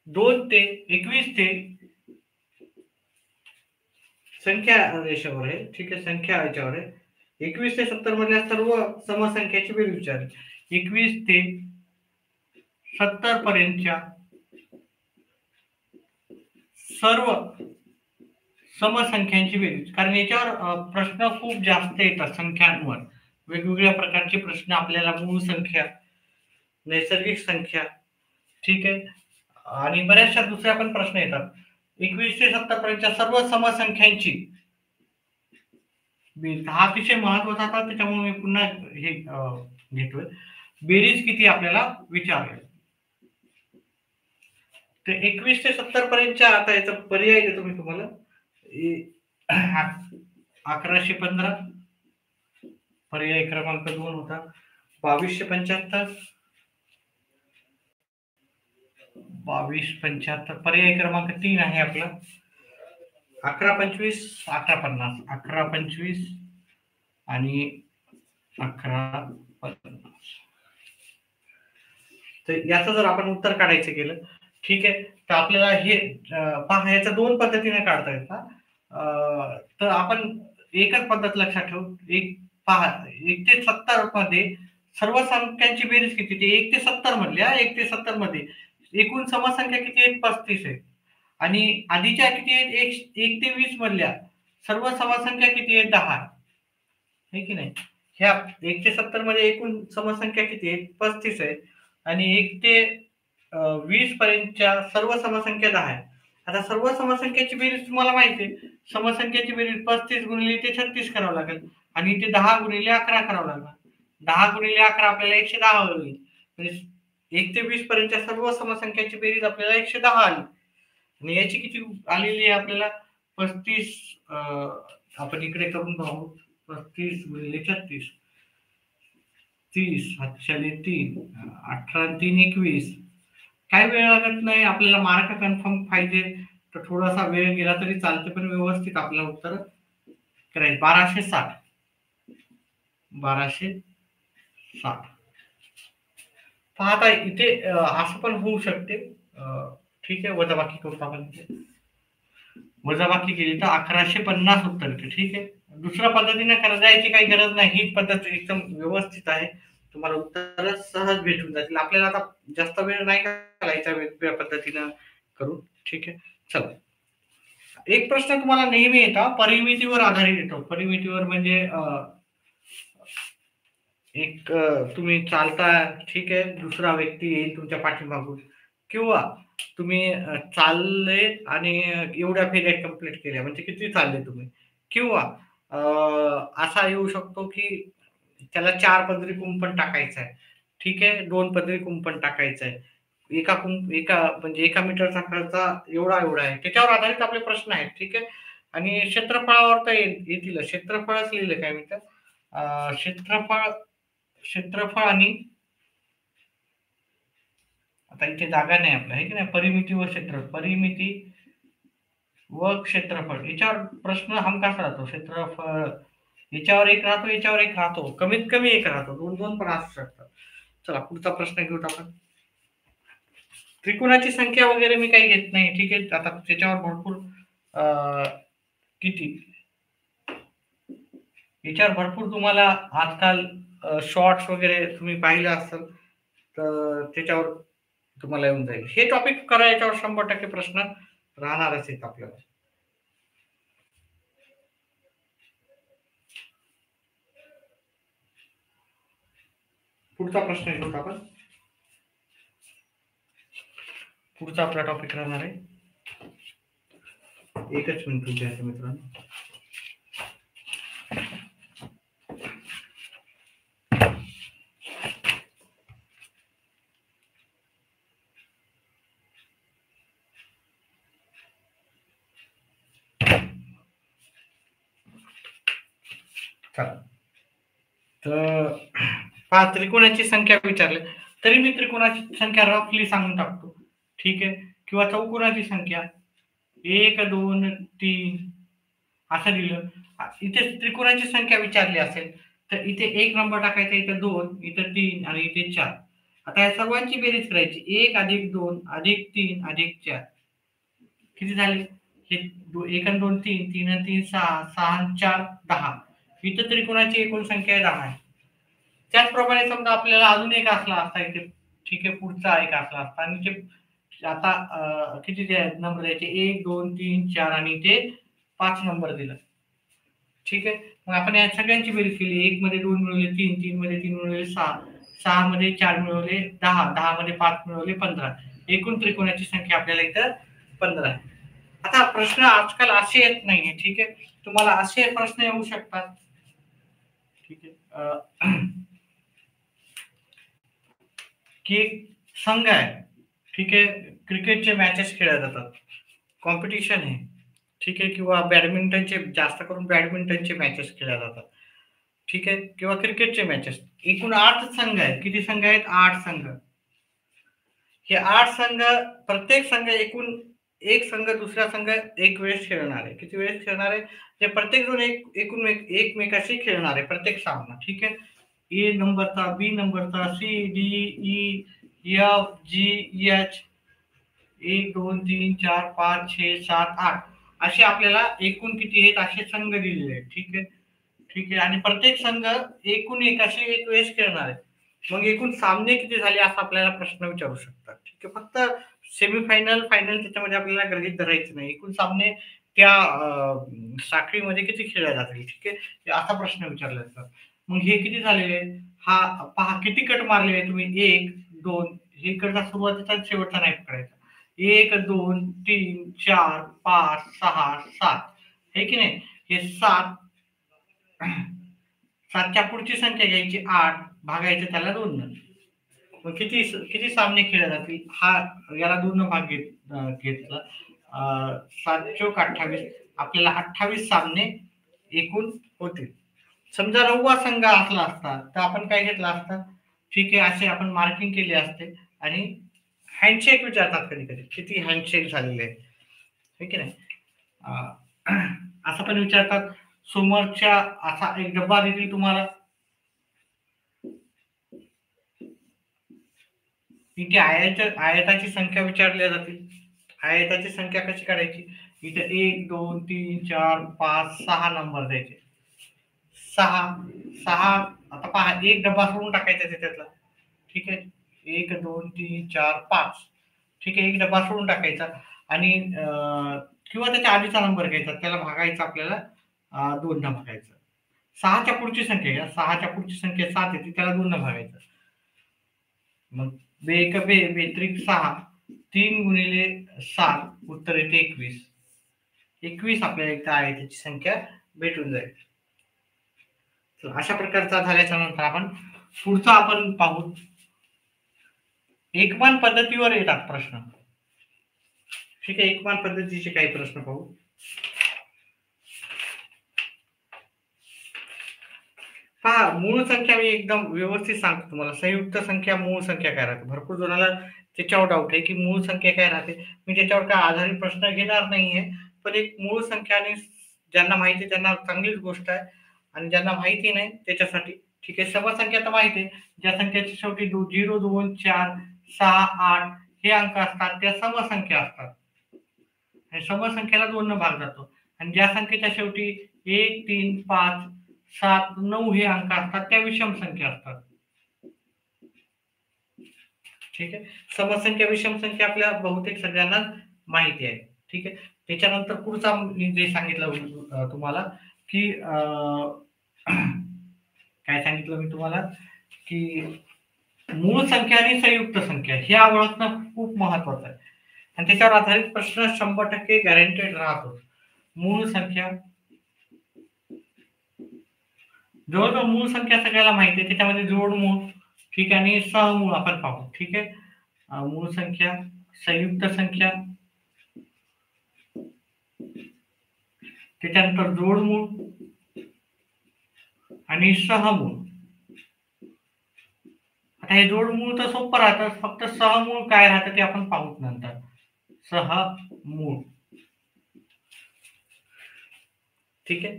2 ते 21 ते संख्या रेषेवर आहे. ठीक आहे. संख्या याच्यावर आहे. 21 ते 70 मधल्या सर्व समसंख्याची बेरीज विचारली. 21 ते 70 पर्यंतच्या सर्व समसंख्यांची बेरीज. कारण याच्यावर प्रश्न खूप जास्त येतात संख्यांवर. वेगवेगळ्या प्रकारचे प्रश्न आपल्याला मूळ संख्या, नैसर्गिक संख्या, ठीक आहे, आणि बऱ्याचशा दुसऱ्या पण प्रश्न येतात. 21 ते 70 पर्यंतच्या सर्व समसंख्यांची बेरीज हा अतिशय महत्वाचा होता. त्याच्यामुळे मी पुन्हा हे घेतोय. बेरीज किती आपल्याला विचारले. तर 21 ते 70 पर्यंतच्या आता याचा पर्याय देतो मी तुम्हाला. 1115 पर्याय क्रमांक 2 होता. 2275 2275 पर्याय क्रमांक 3 आहे आपला. 1125 1150 1125 आणि 1150. तर याचं जर आपण उत्तर काढायचं केलं ठीक आहे तर आपल्याला हे पहा याच्या 2 पद्धतीने काढता येतात. तर आपण एकच पद्धत लक्षात ठेवू. पहा 1 ते 70 मध्ये सर्व संख्यांची बेरीज किती? ते 1 ते 70 मधल्या 1 ते 70 मध्ये एकूण समसंख्या किती आहेत? 35 आहे. आणि आधीच्या किती आहेत? 1 ते 20 मधल्या सर्व समसंख्या किती आहेत? 10 आहे की नाही. ह्या 1 ते 70 मध्ये एकूण समसंख्या किती आहेत? 35 आहे. आणि 1 ते 20 पर्यंतच्या सर्व समसंख्या 10 आहे. आता सर्व समसंख्याची बेरीज तुम्हाला माहिती आहे. समसंख्याची बेरीज 35 गुणिले ते 36 करावं लागेल आणि ते 10 गुणिले 11 करावं लागेल. 10 गुणिले 11 आपल्याला 110 होईल. म्हणजे 1 ते 20 पर्यंतच्या सर्व समसंख्याची बेरीज आपल्याला 110 आली. आणि याची किती आलेली आहे आपल्याला? 35 आपण इकडे करून पाहू. 35 गुणिले 36 30 7 3 18 3 21. काय वेळ लागत नाही. आपल्याला मार्क कन्फर्म पाहिजे तर थोडासा वेळ गेला तरी चालते पण व्यवस्थित आपल्याला उत्तर करायचं. 1260 1260. पहा इथे असं पण होऊ शकते. ठीक आहे. वजाबाकी करू आपण. वजाबाकी केली तर 1150 उत्तर येते. ठीक आहे. दुसऱ्या पद्धतीने करायची काही गरज नाही. ही पद्धत एकदम व्यवस्थित आहे. तुम्हाला उत्तर सहज भेटून जातील. आपल्याला आता जास्त वेळ नाही घालायचा वेगवेगळ्या पद्धतीनं करू. ठीक आहे. चला एक प्रश्न तुम्हाला नेहमी येतो परिमितीवर आधारित येतो. परिमितीवर म्हणजे एक तुम्ही चालता, ठीक आहे, दुसरा व्यक्ती येईल तुमच्या पाठीमागून, किंवा तुम्ही चालले आणि एवढ्या फेऱ्या कंप्लीट केल्या, म्हणजे किती चालले तुम्ही, किंवा अ, असा येऊ शकतो की त्याला 4 पदरी कुंपण टाकायचं आहे. ठीक आहे. 2 पदरी कुंपण टाकायचं आहे. एका म्हणजे 1 मीटरचा खर्च एवढा आहे. त्याच्यावर आधारित आपले प्रश्न आहेत. ठीक आहे. आणि क्षेत्रफळावर तर येतीलच. क्षेत्रफळच लिहिलं काय मी तर. क्षेत्रफळ क्षेत्रफळ आणि आता इथे जागा नाही आपल्या, आहे की नाही? परिमिती व क्षेत्रफळ. परिमिती व क्षेत्रफळ. याच्यावर प्रश्न हमखास राहतो. क्षेत्रफळ याच्यावर एक राहतो, याच्यावर एक राहतो. कमीत कमी एक राहतो. 2-2 पण असू शकतात. चला पुढचा प्रश्न घेऊत आपण. त्रिकोणाची संख्या वगैरे मी काही घेत नाही. ठीक आहे. आता त्याच्यावर भरपूर किती याच्यावर भरपूर तुम्हाला आजकाल शॉर्ट्स वगैरे तुम्ही पाहिलं असेल, तर त्याच्यावर तुम्हाला येऊन जाईल. हे टॉपिक करा, याच्यावर 100% प्रश्न राहणारच आहेत आपल्याला. पुढचा प्रश्न घेऊत आपण. पुढचा आपला टॉपिक राहणार आहे. एकच मिनिट विद्यार्थी मित्रांनो. चला, तर पहा, त्रिकोणाची संख्या विचारली, तरी मी त्रिकोणाची संख्या रफली सांगून टाकतो. ठीक आहे. किंवा चौकोनाची संख्या 1, 2, 3 असं लिहिलं. इथे त्रिकोणाची संख्या विचारली असेल, तर इथे 1 नंबर टाकायचा, इथे 2, इथे 3 आणि इथे 4. आता या सर्वांची बेरीज करायची. 1 + 2 + 3 + 4 किती झाले? हे 1 आणि 2 3, 3 आणि 3 6, 6 आणि 4 10. इथं त्रिकोणाची एकूण संख्या आहे 10 आहे. त्याचप्रमाणे समजा आपल्याला अजून एक असला असता इथे, ठीक आहे, पुढचा एक असला असता, आणि ते आता किती नंबर द्यायचे? 1, 2, 3, 4 आणि ते 5 नंबर दिला. ठीक आहे. मग आपण या सगळ्यांची बेरीज केली. 1 मध्ये 2 मिळवले 3, 3 मध्ये 3 मिळवले 6, 6 मध्ये 4 मिळवले 10, 10 मध्ये 5 मिळवले 15. एकूण त्रिकोणाची संख्या आपल्याला इथं 15 आहे. आता प्रश्न आजकाल असे येत नाहीये. ठीक आहे. तुम्हाला असे प्रश्न येऊ शकतात. ठीक आहे. की संघ आहे. ठीक आहे. क्रिकेटचे मॅचेस खेळल्या जातात. कॉम्पिटिशन आहे. ठीक आहे. किंवा बॅडमिंटनचे, जास्त करून बॅडमिंटनचे मॅचेस खेळल्या जातात. ठीक आहे. किंवा क्रिकेटचे मॅचेस. एकूण 8 संघ आहेत. किती संघ आहेत? 8 संघ. हे 8 संघ, प्रत्येक संघ एकूण एक संघ दुसरा संघ एक वेळेस खेळणार आहे. किती वेळेस खेळणार आहे? ते प्रत्येक जण एकूण एकमेकाशी खेळणार आहे प्रत्येक सामना. ठीक आहे. ए नंबरचा, बी नंबरचा, सी, डी, ई, एफ, जी, एच, 1, 2, 3, 4, 5, 6, 7, 8 असे आपल्याला एकूण किती आहेत असे संघ दिलेले आहेत. ठीक आहे. ठीक आहे. आणि प्रत्येक संघ एकूण एकाशी एक वेळेस खेळणार आहे. मग एकूण सामने किती झाले असा आपल्याला प्रश्न विचारू शकतात. ठीक आहे. फक्त सेमीफायनल, फायनल त्याच्यामध्ये आपल्याला गृहीत धरायचं नाही. एकूण सामने त्या साखळीमध्ये किती खेळले जातील. ठीक आहे. असा प्रश्न विचारला जातात. मग हे किती झालेले आहेत? हा पहा किती कट मारलेले तुम्ही. 1, 2 हे कडचा सुरुवातीचा आणि शेवटचा नाही पकडायचा. 1, 2, 3, 4, 5, 6, 7 हे की नाही. हे 7, 7च्या पुढची संख्या घ्यायची 8, भागायचं त्याला 2 न. मग किती किती सामने खेळले जातील? हा याला 2 न भाग घेतला. 7 चोक 28, आपल्याला 28 सामने एकूण होतील. समजा 9वा संघ असला असता, तर आपण काय घेतला असता? ठीक आहे. असे आपण मार्किंग केले असते. आणि हँडशेक विचारतात कधी कधी, किती हँडशेक झालेले आहेत, हे की नाही. असं पण विचारतात. समोरच्या असा एक डब्बा देतील तुम्हाला. इथे आयताची संख्या विचारल्या जातील. आयताची संख्या कशी काढायची? इथे 1, 2, 3, 4, 5, 6 नंबर द्यायचे. 6, 6 आता पहा, एक डब्बा सोडून टाकायचा त्याच्यातला. ठीक आहे. 1, 2, 3, 4, 5. ठीक आहे. एक डब्बा सोडून टाकायचा. आणि किंवा त्याच्या आधीचा नंबर घ्यायचा, त्याला भागायचा आपल्याला 2 न भागायचं. 6च्या पुढची संख्या घ्या, 6च्या पुढची संख्या 7 येते, त्याला 2 ने भागायचं. मग बेक बे बेत्रिक 6, 3 गुणिले 7, उत्तर येते 21. 21 आपल्याला एकदा आहे त्याची संख्या भेटून जाईल. अशा प्रकारचा झाल्याच्या नंतर आपण पुढचा आपण पाहू. एकमान पद्धतीवर येतात प्रश्न. ठीक आहे, एकमान पद्धतीचे काही प्रश्न पाहू. पहा, मूळ संख्या मी एकदम व्यवस्थित सांगतो तुम्हाला. संयुक्त संख्या, मूळ संख्या काय राहते. भरपूर जणांना त्याच्यावर डाऊट आहे की मूळ संख्या काय राहते. मी त्याच्यावर काय आधारित प्रश्न घेणार नाहीये, पण एक मूळ संख्या आणि ज्यांना माहिती आहे त्यांना चांगलीच गोष्ट आहे, आणि ज्यांना माहिती नाही त्याच्यासाठी ठीक आहे. समसंख्या तर माहिती आहे, ज्या संख्येच्या शेवटी 0, 2, 4, 6, 8 हे अंक असतात त्या समसंख्या असतात, आणि समसंख्येला 2 न भाग जातो. आणि ज्या संख्येच्या शेवटी 1, 3, 5, 7, 9 हे अंक असतात त्या विषम संख्या असतात. ठीक आहे, समसंख्या विषम संख्या आपल्या बहुतेक सगळ्यांना माहिती आहे. ठीक आहे, त्याच्यानंतर पुढचा मी जे सांगितलं तुम्हाला की काय सांगितलं मी तुम्हाला की मूळ संख्या आणि संयुक्त संख्या हे ओळखणं खूप महत्वाचं आहे, आणि त्याच्यावर आधारित प्रश्न 100% गॅरंटेड राहतो. मूळ संख्या, जवळजवळ मूळ संख्या सगळ्याला माहिती आहे, त्याच्यामध्ये जोडमूळ ठीक आहे आणि सहमूळ आपण पाहू. ठीक आहे, मूळ संख्या, संयुक्त संख्या, त्याच्यानंतर जोडमूळ आणि सहमूळ. आता हे जोडमूळ तर सोपं राहतं, फक्त सहमूळ काय राहतं ते आपण पाहू नंतर. सहमूळ ठीक आहे.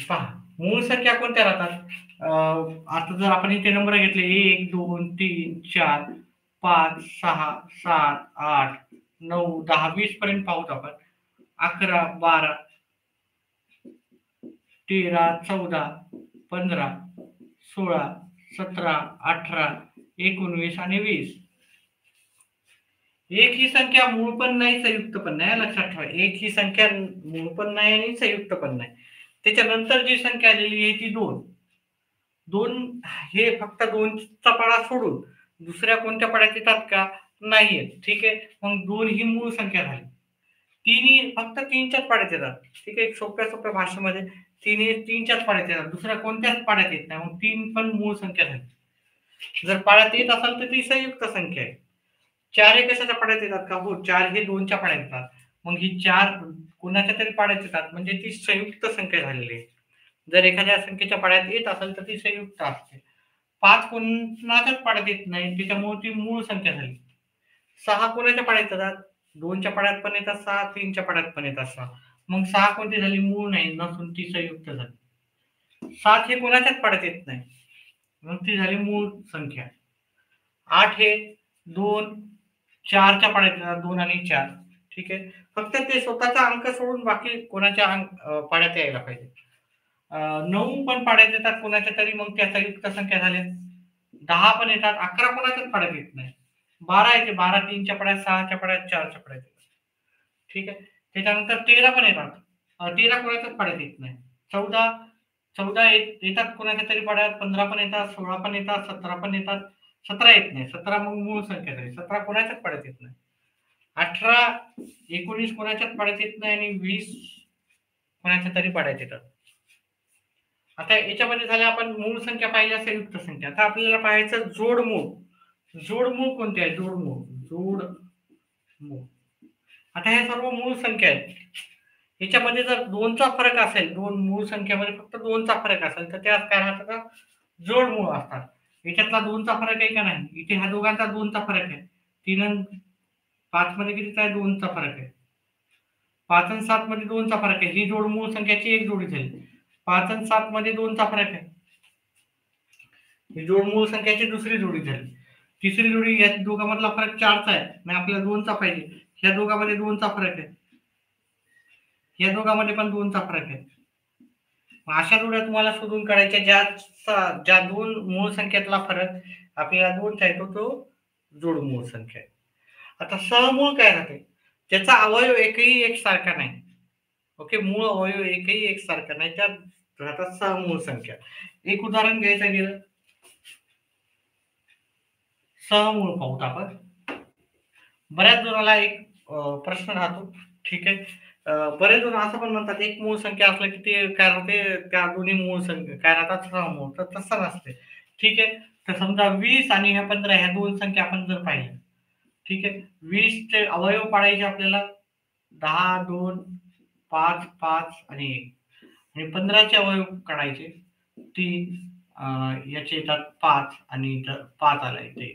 पहा, मूळ संख्या कोणत्या राहतात. आता जर आपण इथे नंबर घेतले 1, 2, 3, 4, 5, 6, 7, 8, 9, 10, 20 पर्यंत पाहूत आपण. 11, 12, 13, 14, 15, 16, 17, 18, 19 आणि 20. एक ही संख्या मूळ पण नाही, संयुक्त पण नाही. लक्षात ठेवा, एक ही संख्या मूळ पण नाही आणि संयुक्त पण नाही. त्याच्यानंतर जी संख्या आलेली आहे ती 2. 2 हे फक्त 2चा पाडा सोडून दुसऱ्या कोणत्या पाड्यात येतात का? नाही येत. ठीक आहे, मग 2 ही मूळ संख्या झाली. 3 ही फक्त 3च्याच पाड्यात येतात. ठीक आहे, सोप्या सोप्या भाषेमध्ये 3 हे 3च्याच पाड्यात येतात, दुसऱ्या कोणत्याच पाड्यात येत नाही. मग 3 पण मूळ संख्या झाली. जर पाड्यात येत असेल तर ती संयुक्त संख्या आहे. 4 हे कशाच्या पाड्यात येतात का? हो, 4 हे 2च्या पाड्यात येतात. मग ही 4 कोणाच्या तरी पाड्यात येतात, म्हणजे ती संयुक्त संख्या झालेली आहे. जर एखाद्या संख्येच्या पाड्यात येत असेल तर ती संयुक्त असते. 5 कोणाच्याच पाड्यात येत नाही, त्याच्यामुळे ती मूळ संख्या झाली. 6 कोणाच्या पाड्यात येतात? 2च्या पाड्यात पण येतात 6, 3च्या पाड्यात पण येतात 6. मग 6 कोणती झाली? मूळ नाही नसून ती संयुक्त झाली. 7 हे कोणाच्याच पाड्यात येत नाही, मग ती झाली मूळ संख्या. 8 हे 2, 4च्या पाड्यात येतात, 2 आणि 4. ठीक आहे, फक्त ते स्वतःचा अंक सोडून बाकी कोणाच्या पाड्यात यायला पाहिजे. 9 पण पाड्यात येतात कोणाच्या तरी, मग त्या संयुक्त संख्या झाल्या. 10 पण येतात, 11 कोणाच्याच पाड्यात येत नाही. 12 येते, 12 3च्या पाड्यात, 6च्या पाड्यात, 4च्या पाड्यात येतात. ठीक आहे, त्याच्यानंतर 13 पण येतात. 13 कोणाच्याच पाड्यात येत नाही. 14 येतात कोणाच्या तरी पाड्यात, 15 पण येतात, 16 पण येतात, 17 पण येतात, 17 येत नाही. 17 मग मूळ संख्या झाली. 17 कोणाच्याच पाड्यात येत नाही. 18, 19 कोणाच्याच पाड्यात येत नाही, आणि 20 कोणाच्या तरी पाड्यात येतात. आता याच्यामध्ये झालं आपण मूळ संख्या पाहिल्या, संयुक्त संख्या. आता आपल्याला पाहायचं जोडमूळ. जोडमूळ कोणते आहे? जोडमूळ. आता हे सर्व मूळ संख्या आहेत. याच्यामध्ये जर 2चा फरक असेल, 2 मूळ संख्येमध्ये फक्त 2चा फरक असेल तर त्यात काय राहतं का? जोडमूळ असतात. याच्यातला 2चा फरक आहे का नाही? इथे ह्या दोघांचा 2चा फरक आहे. 3 आणि 5 मध्ये कितीचा आहे? 2चा फरक आहे. 5 आणि 7 मध्ये 2चा फरक आहे. ही जोडमूळ संख्याची एक जोडी झाली. 5 आणि 7 मध्ये 2चा फरक आहे. ही जोडमूळ संख्याची दुसरी जोडी झाली. तिसरी जोडी, या दोघांमधला फरक 4चा आहे आणि आपल्याला 2चा पाहिजे. ह्या दोघांमध्ये 2चा फरक आहे. या दोघांमध्ये पण 2चा फरक आहे. अशा जोड्या तुम्हाला शोधून काढायच्या ज्या 2 मूळ संख्येतला फरक आपल्याला 2चा येतो, तो जोडमूळ संख्या आहे. आता सहमूळ काय राहते? ज्याचा अवयव एकही एकसारखा नाही. ओके, मूळ अवयव एकही एकसारखा नाही, त्या तर आता सहमूळ संख्या. एक उदाहरण घ्यायचं गेलं, सहमूळ पाहूत आपण. बऱ्याच जणाला एक प्रश्न राहतो. ठीक आहे. बरेच जण असं पण म्हणतात एक मूळ संख्या असलं की ते काय राहते, त्या दोन्ही मूळ संख्या काय राहतात सहमूळ. तर तसं नसते. ठीक आहे. तर समजा 20 आणि ह्या 15 ह्या दोन संख्या आपण जर पाहिल्या. ठीक आहे. 20 चे अवयव पाडायचे आपल्याला 10, 2, 5, 5 आणि 1. आणि 15 चे अवयव काढायचे 3, याचे येतात 5 आणि इथं 5 आला इथे.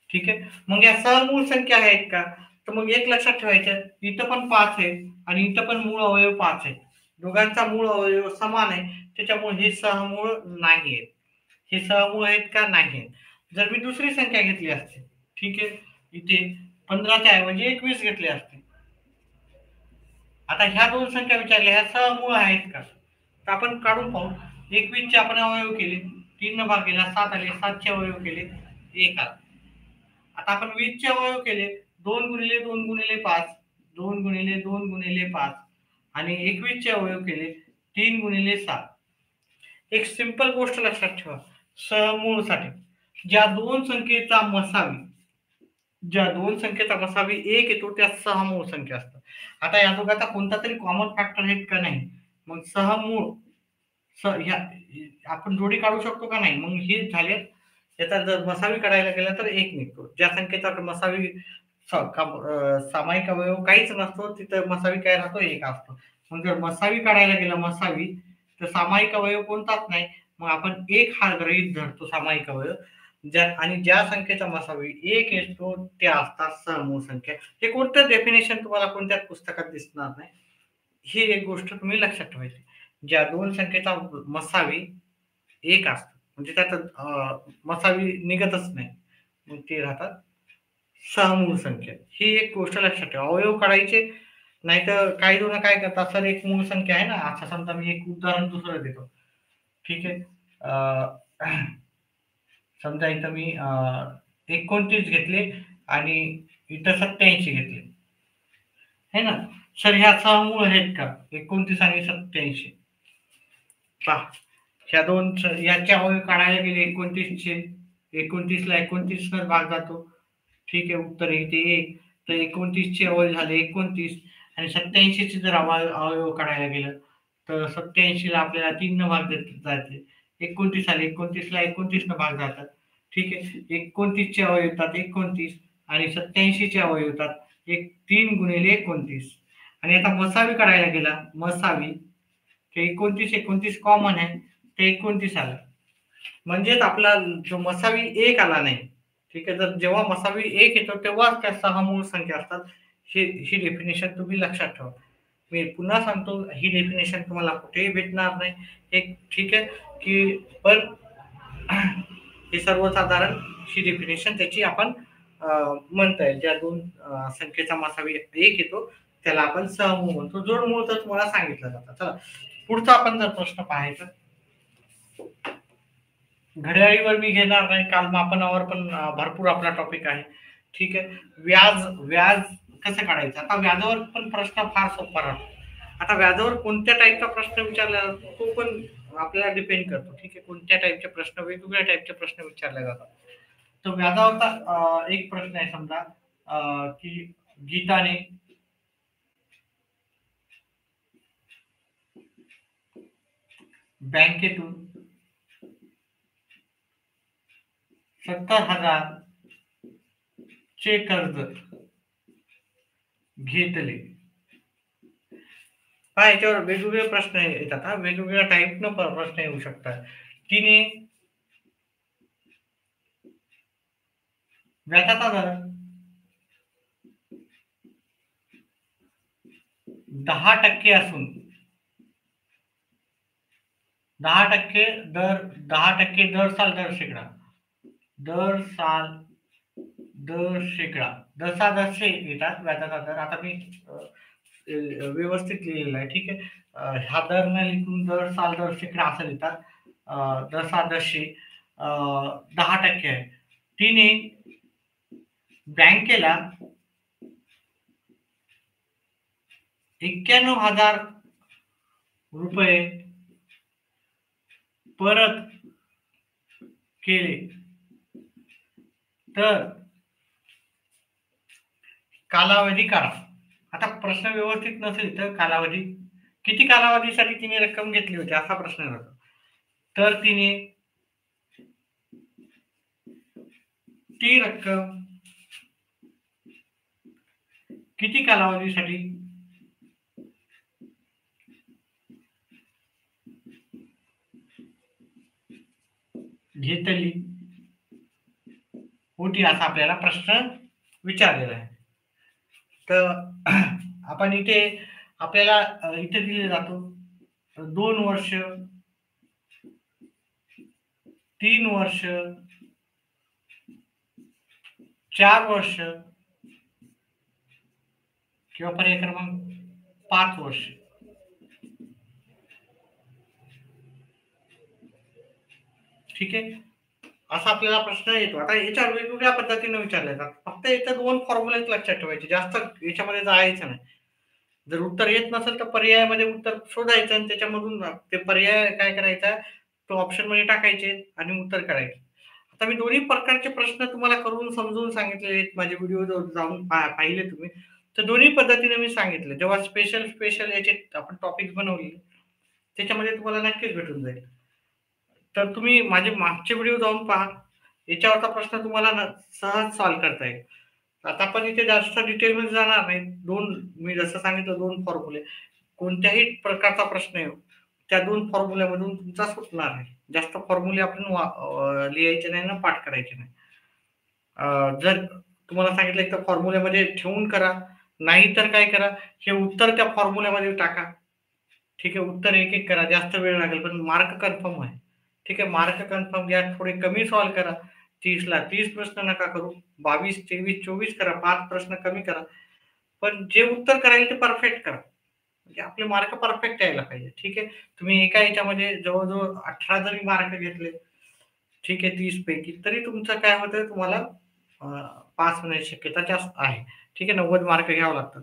ठीक आहे. मग या सहमूळ संख्या आहेत का? तर मग एक लक्षात ठेवायचं, इथं पण 5 आहे आणि इथं पण मूळ अवयव 5 आहे. दोघांचा मूळ अवयव समान आहे, त्याच्यामुळे हे सहमूळ नाही आहेत. हे सहमूळ आहेत का? नाही आहेत. जर मी दुसरी संख्या घेतली असती, ठीक आहे, इथे 15च्या ऐवजी 21 घेतले असते. आता ह्या दोन संख्या विचारल्या, ह्या सहमूळ आहेत का? तर आपण काढून पाहू. 21 चे आपण अवयव केले, 3 न भाग केला 7 आले, 7 चे अवयव केले 1 आला. आता आपण 20 चे अवयव केले, 2 गुणिले 2 गुणिले 5, 2 गुणिले 2 गुणिले 5 आणि 21 चे अवयव केले 3 गुणिले 7. एक सिंपल गोष्ट लक्षात ठेवा, सहमूळसाठी ज्या दोन संख्येचा मसावी ज्या दोन संख्येचा मसावी एक येतो त्या सहमूळ संख्या असतात. आता या दोघांचा कोणता तरी कॉमन फॅक्टर आहेत का नाही, मग सहमूळ ह्या आपण जोडी काढू शकतो का नाही, मग हे झाले. त्याचा जर मसावी काढायला गेला तर एक निघतो. ज्या संख्येचा मसावी सामायिक अवयव काहीच नसतो तिथं मसावी काय राहतो, एक असतो. मग जर मसावी काढायला गेला मसावी, तर सामायिक अवयव कोणताच नाही. मग आपण एक हा गृहीत धरतो सामायिक अवयव. ज्या संख्येचा मसावी एक येतो त्या असतात सहमूळ संख्या. हे कोणतं डेफिनेशन तुम्हाला कोणत्याच पुस्तकात दिसणार नाही. ही एक गोष्ट तुम्ही लक्षात ठेवायची. ज्या दोन संख्येचा मसावी एक असतो म्हणजे त्यात मसावी निघतच नाही, मग ते राहतात सहमूळ संख्या. ही एक गोष्ट लक्षात ठेवा. अवयव काढायचे, नाहीतर काही जण काय करतात, सर एक मूळ संख्या आहे ना, आता समजा मी एक उदाहरण दुसरं देतो. ठीक आहे. समजा इथं मी 29 घेतले आणि इथं 87 घेतले, है ना. सर ह्या सहमूळ आहेत का 29 आणि 87? पहा, ह्या दोन याचे अवयव काढायला गेले 29चे, 29 ला 29 न भाग जातो. ठीक आहे. उत्तर इथे 1. तर 29 चे अवयव झाले 29 आणि 87 चे जर अवयव काढायला गेलं तर 87 ला आपल्याला 3 न भाग जाते. 29 आले, 29 ला 29 न भाग जातात. ठीक आहे. 29 चे अवयव येतात 29 आणि 87 चे अवयव येतात 3 गुणिले 29. आणि आता मसावी काढायला गेला, मसावी ते 29 कॉमन आहे, ते 29 आलं. म्हणजेच आपला जो मसावी एक आला नाही. ठीक आहे. तर जेव्हा मसावी एक येतो तेव्हाच त्या सहमूळ संख्या असतात. ही डेफिनेशन तुम्ही लक्षात ठेवा. मी पुन्हा सांगतो, ही डेफिनेशन तुम्हाला कुठेही भेटणार नाही. एक ठीक आहे की पण हे सर्वसाधारण ही डेफिनेशन त्याची आपण म्हणता येईल. ज्या दोन संख्येचा मसावी एक येतो त्याला आपण सहमूळ म्हणतो. जोडमूळ तर तुम्हाला सांगितलं जातं. चला पुढचा आपण जर प्रश्न पाहायचा, घड्याळीवर मी घेणार नाही, कालमापनावर पण भरपूर आपला टॉपिक आहे. ठीक आहे. व्याज व्याज कसं काढायचं, आता व्याजावर पण प्रश्न फार सोपा राहतो. आता व्याजावर कोणत्या टाईपचा प्रश्न विचारला जातो तो पण आपल्याला डिपेंड करतो. ठीक आहे. कोणत्या टाईपचे प्रश्न, वेगवेगळ्या टाईपचे प्रश्न विचारले जातात. तर व्याजावरचा एक प्रश्न आहे समजा, की गीताने बँकेतून 70,000 चे कर्ज घेतले. पहा याच्यावर वेगवेगळे प्रश्न येतात. वेगवेगळ्या टाईपनं प्रश्न येऊ शकतात. तिने व्याजाचा दर 10% असून 10% दर 10% दर साल दर शेकडा दर साल दर शेकडा दसा दसे येतात व्याजाचा दर. आता मी व्यवस्थित लिहिलेलं आहे. ठीक आहे. हा दर न लिहून दर साल दर शेकडा असं लिहितात. दसा दशे 10% आहे. तिने बँकेला 91,000 रुपये परत केले तर कालावधी काढा. आता प्रश्न व्यवस्थित नसेल तर कालावधी किती कालावधीसाठी तिने रक्कम घेतली होती असा प्रश्न होता. तर तिने ती रक्कम किती कालावधीसाठी घेतली होती असा आपल्याला प्रश्न विचारलेला आहे. तर आपण इथे आपल्याला इथे दिले जातो 2 वर्ष, 3 वर्ष, 4 वर्ष किंवा पर्याय क्रमांक 5 वर्ष. ठीक आहे, असा आपल्याला प्रश्न येतो. आता याच्यावर वेगवेगळ्या पद्धतीने विचारले जातात. फक्त इथं 2 फॉर्म्युलेच लक्षात ठेवायचे, जास्त याच्यामध्ये जायचं नाही. जर उत्तर येत नसेल तर पर्यायामध्ये उत्तर शोधायचं आणि त्याच्यामधून ते पर्याय काय करायचा तो ऑप्शन मध्ये टाकायचे आणि उत्तर करायचे. आता मी दोन्ही प्रकारचे प्रश्न तुम्हाला करून समजून सांगितलेले आहेत. माझे व्हिडिओ जाऊन पाहिले तुम्ही, तर दोन्ही पद्धतीने मी सांगितलं. जेव्हा स्पेशल स्पेशल याचे आपण टॉपिक बनवले त्याच्यामध्ये तुम्हाला नक्कीच भेटून जाईल. तर तुम्ही माझे मागचे व्हिडिओ जाऊन पहा. याच्यावरचा प्रश्न तुम्हाला सहज सॉल्व्ह करता येईल. आता आपण इथे जास्त डिटेलमध्ये जाणार नाही. मी जसं सांगितलं 2 फॉर्म्युले. कोणत्याही प्रकारचा प्रश्न येऊ, त्या 2 फॉर्म्युल्यामधून तुमचा सुटणार आहे. जास्त फॉर्म्युले आपण लिहायचे नाही ना पाठ करायचे नाही. जर तुम्हाला सांगितलं तर फॉर्म्युल्यामध्ये ठेवून करा, नाही तर काय करा, हे उत्तर त्या फॉर्म्युल्यामध्ये टाका. ठीक आहे, उत्तर एक एक करा, जास्त वेळ लागेल पण मार्क कन्फर्म आहे. ठीक आहे, मार्क कन्फर्म घ्या, थोडे कमी सॉल्व्ह करा. 30ला 30 प्रश्न नका करू, 22, 23, 24 करा, 5 प्रश्न कमी करा. पण जे उत्तर करायला ते परफेक्ट करा. म्हणजे आपले मार्क परफेक्ट यायला पाहिजे. ठीक आहे, तुम्ही एका याच्यामध्ये जवळजवळ 18 जरी मार्क घेतले, ठीक आहे, 30 पैकी, तरी तुमचं काय होतं, तुम्हाला पास होण्याची शक्यता जास्त आहे. ठीक आहे, 90 मार्क घ्यावं लागतात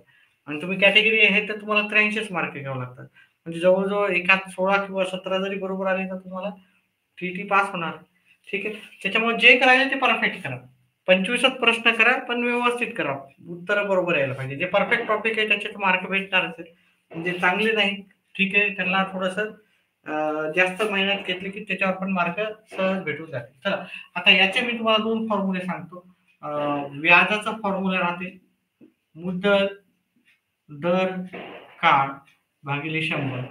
आणि तुम्ही कॅटेगरी आहे तर तुम्हाला 83 मार्क घ्यावं लागतात. म्हणजे जवळजवळ एकात 16 किंवा 17 जरी बरोबर आले तर तुम्हाला टी पास होणार. ठीक आहे, त्याच्यामुळे जे करायला ते परफेक्ट करा. 25च प्रश्न करा पण व्यवस्थित करा. उत्तर बरोबर यायला पाहिजे. जे परफेक्ट टॉपिक आहे त्याचे मार्क भेटणार असेल. म्हणजे चांगले नाही, ठीक आहे, त्यांना थोडंसं जास्त मेहनत घेतली की त्याच्यावर पण मार्क सहज भेटून जातील. चला, आता याचे मी तुम्हाला 2 फॉर्म्युले सांगतो. व्याजाचा फॉर्म्युला राहते मुद्दल दर काळ भागिले 100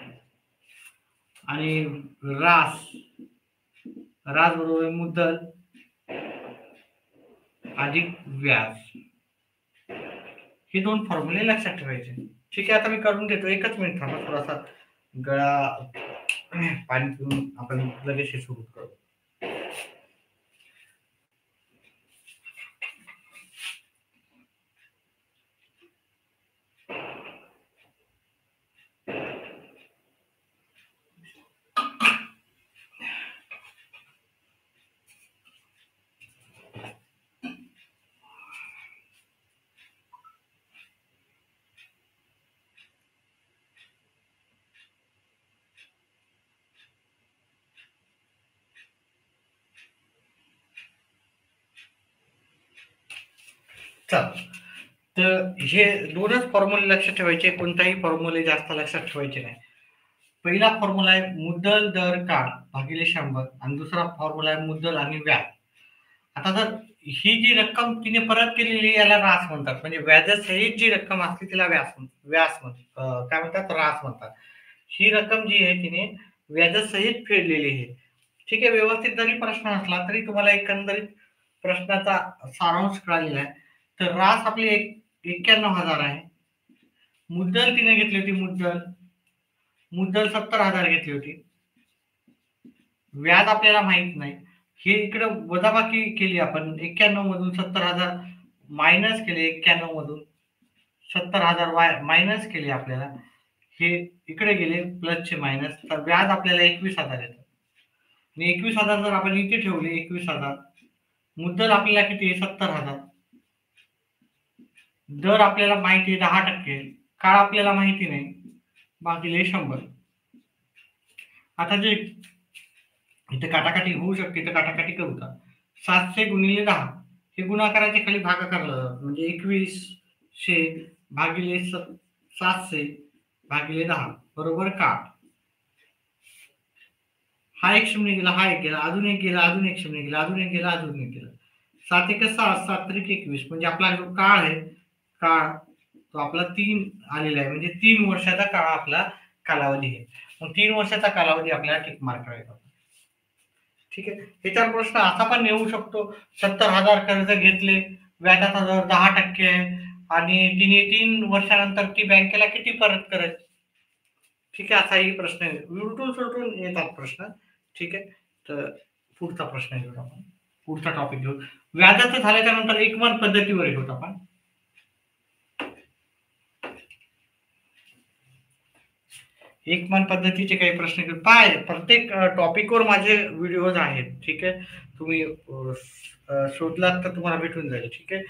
आणि रास बरोबर मुद्दल अधिक व्याज. हे 2 फॉर्म्युले लक्षात ठेवायचे. ठीक आहे, आता मी करून देतो. एकच मिनिट थांबा, थोडासा गळा पाणी पिऊन आपण लगेच हे सुरू करू. तर हे 2च फॉर्म्युले लक्षात ठेवायचे. कोणताही फॉर्म्युले जास्त लक्षात ठेवायचे नाही. पहिला फॉर्म्युला आहे मुद्दल दर काळ भागिले 100 आणि दुसरा फॉर्म्युला आहे मुद्दल आणि व्याज. आता जर ही जी रक्कम तिने परत केलेली याला रास म्हणतात. म्हणजे व्याजासहित जी रक्कम असते तिला व्यास म्हणतात. काय म्हणतात, रास म्हणतात. ही रक्कम जी आहे तिने व्याजासहित फेडलेली आहे. ठीक आहे, व्यवस्थित जरी प्रश्न असला तरी तुम्हाला एकंदरीत प्रश्नाचा सारांश कळालेला आहे. तर रास आपली 91,000 आहे. मुद्दल तिने घेतली होती, मुद्दल 70,000 घेतली होती. व्याज आपल्याला माहित नाही. हे इकडं वजाबाकी केली आपण. 91 मधून 70,000 मायनस केले, 91 मधून 70,000 मायनस केले आपल्याला. हे इकडे गेले प्लसचे मायनस, तर व्याज आपल्याला 21,000 येतं. आणि 21,000 जर आपण इथे ठेवले, 21,000, मुद्दल आपल्याला किती आहे, 70,000. दर आपल्याला माहिती आहे 10%, काळ आपल्याला माहिती नाही, भागिले 100. आता जे इथे काटाकाटी होऊ शकते, इथे काटाकाटी करू का? 700 गुणिले 10 हे गुणाकाराच्या खाली भागाकार म्हणजे 2100 भागिले 700 भागिले 10 बरोबर का? हा एक शून्य गेला, हा एक गेला, अजून एक गेला, अजून एक शून्य गेला, अजून एक गेला, अजून एक गेला. 7 एक 7, 7 त्रिक 21 म्हणजे आपला जो काळ आहे, काळ तो आपला 3 आलेला आहे. म्हणजे 3 वर्षाचा काळ आपला कालावधी आहे. मग 3 वर्षाचा कालावधी आपल्याला टिक मार्क करायचा. ठीक आहे. त्याच्यावर प्रश्न असा पण येऊ शकतो, 70,000 कर्ज घेतले, व्याजाचा दर 10% आहे आणि तिने 3 वर्षानंतर ती बँकेला किती परत करेल? ठीक आहे, असाही प्रश्न आहे. उलटून सुलटून येतात प्रश्न. ठीक आहे. तर पुढचा प्रश्न घेऊ आपण. पुढचा टॉपिक घेऊ. व्याजाचं झाल्याच्या नंतर एकमान पद्धतीवर घेऊ आपण. एकमान पद्धतीचे काही प्रश्न घेऊ. प्रत्येक टॉपिकवर माझे व्हिडिओज आहेत. ठीक आहे. तुम्ही शोधलात तर तुम्हाला भेटून जाईल. ठीक आहे.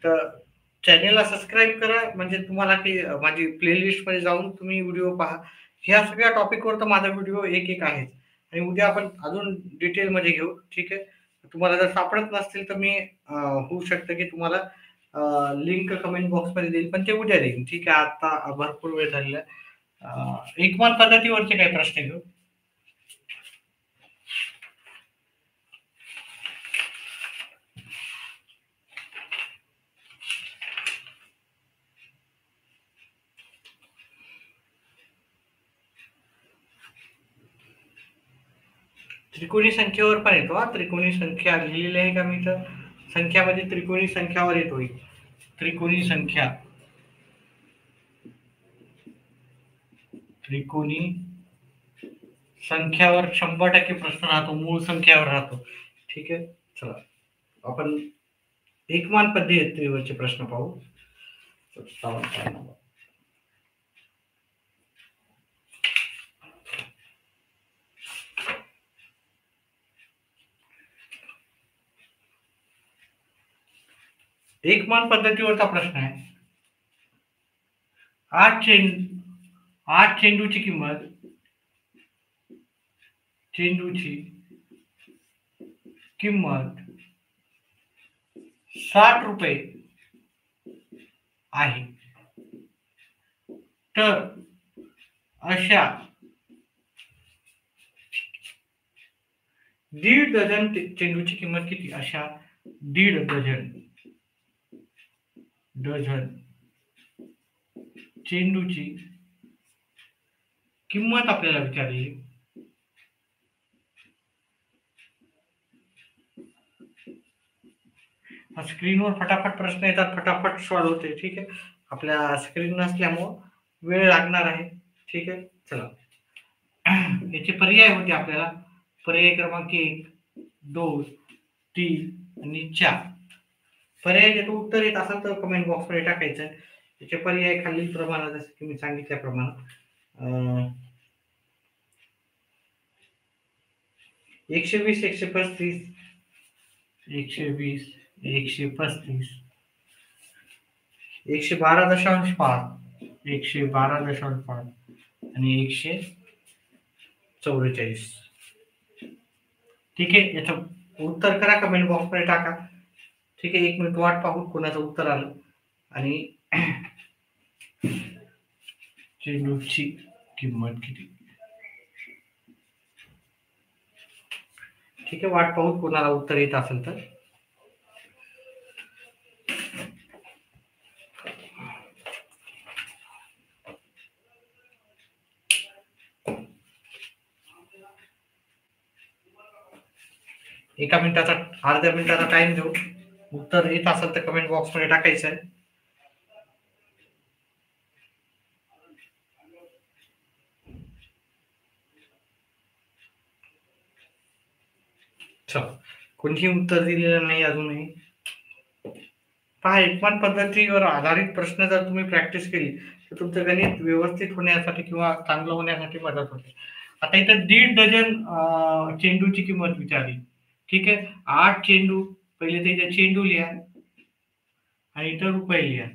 तर चॅनेलला सबस्क्राईब करा, म्हणजे तुम्हाला की माझी प्लेलिस्ट मध्ये जाऊन तुम्ही व्हिडिओ पहा. ह्या सगळ्या टॉपिकवर तर माझा व्हिडिओ एक एक आहे आणि उद्या आपण अजून डिटेलमध्ये घेऊ. ठीक आहे. तुम्हाला जर सापडत नसतील तर मी होऊ शकतं की तुम्हाला लिंक कमेंट बॉक्समध्ये देईल, पण ते उद्या देईन. ठीक आहे. आता भरपूर वेळ झालेला आहे. एकमान पद्धतीवरचे काही प्रश्न घेऊ. त्रिकोणी संख्येवर पण येतो हा. त्रिकोणी संख्या लिहिलेली आहे का मी तर? संख्यामध्ये त्रिकोणी संख्यावर येतोय. त्रिकोणी संख्या, त्रिकोणी संख्यावर 100% प्रश्न राहतो, मूळ संख्यावर राहतो. ठीक आहे. चला आपण एकमान पद्धतीवरचे प्रश्न पाहू. एकमान पद्धतीवरचा प्रश्न आहे. 8 चेंडूची किंमत, चेंडूची किंमत 60 रुपये आहे, तर अशा 1.5 डझन चेंडूची किंमत किती? अशा 1.5 डझन चेंडूची किंमत आपल्याला विचारली. स्क्रीनवर फटाफट प्रश्न येतात, फटाफट सॉल्व होते. ठीक आहे. आपल्या स्क्रीन नसल्यामुळं वेळ लागणार आहे. ठीक आहे. चला याचे पर्याय होते आपल्याला. पर्याय क्रमांक 1, 2, 3 आणि 4. पर्याय जे उत्तर येत असेल तर कमेंट बॉक्समध्ये टाकायचं. त्याचे पर्याय खालील प्रमाणात जसं की मी सांगितल्याप्रमाणे 120, 135, 120, 135, 112.5, 112.5 आणि 144. ठीक आहे. याचं उत्तर करा, कमेंट बॉक्समध्ये टाका. ठीक आहे. 1 मिनिट वाट पाहू कोणाचं उत्तर आलं. आणि चेंडूची किंमत किती? ठीक आहे. वाट पाहू कोणाला उत्तर येत असेल तर. एका मिनिटाचा, अर्ध्या मिनिटाचा टाइम देऊ. उत्तर येत असेल तर कमेंट बॉक्समध्ये टाकायचं आहे. कोणीही उत्तर दिलेलं नाही अजूनही. पहा, एकमान पद्धतीवर आधारित प्रश्न जर तुम्ही प्रॅक्टिस केली तर तुमचं गणित व्यवस्थित होण्यासाठी किंवा चांगलं होण्यासाठी मदत होते. आता इथं 1.5 डझन चेंडूची किंमत विचारली. ठीक आहे. 8 चेंडू, पहिले त्याच्या चेंडू लिहा आणि इथं रुपये लिहा.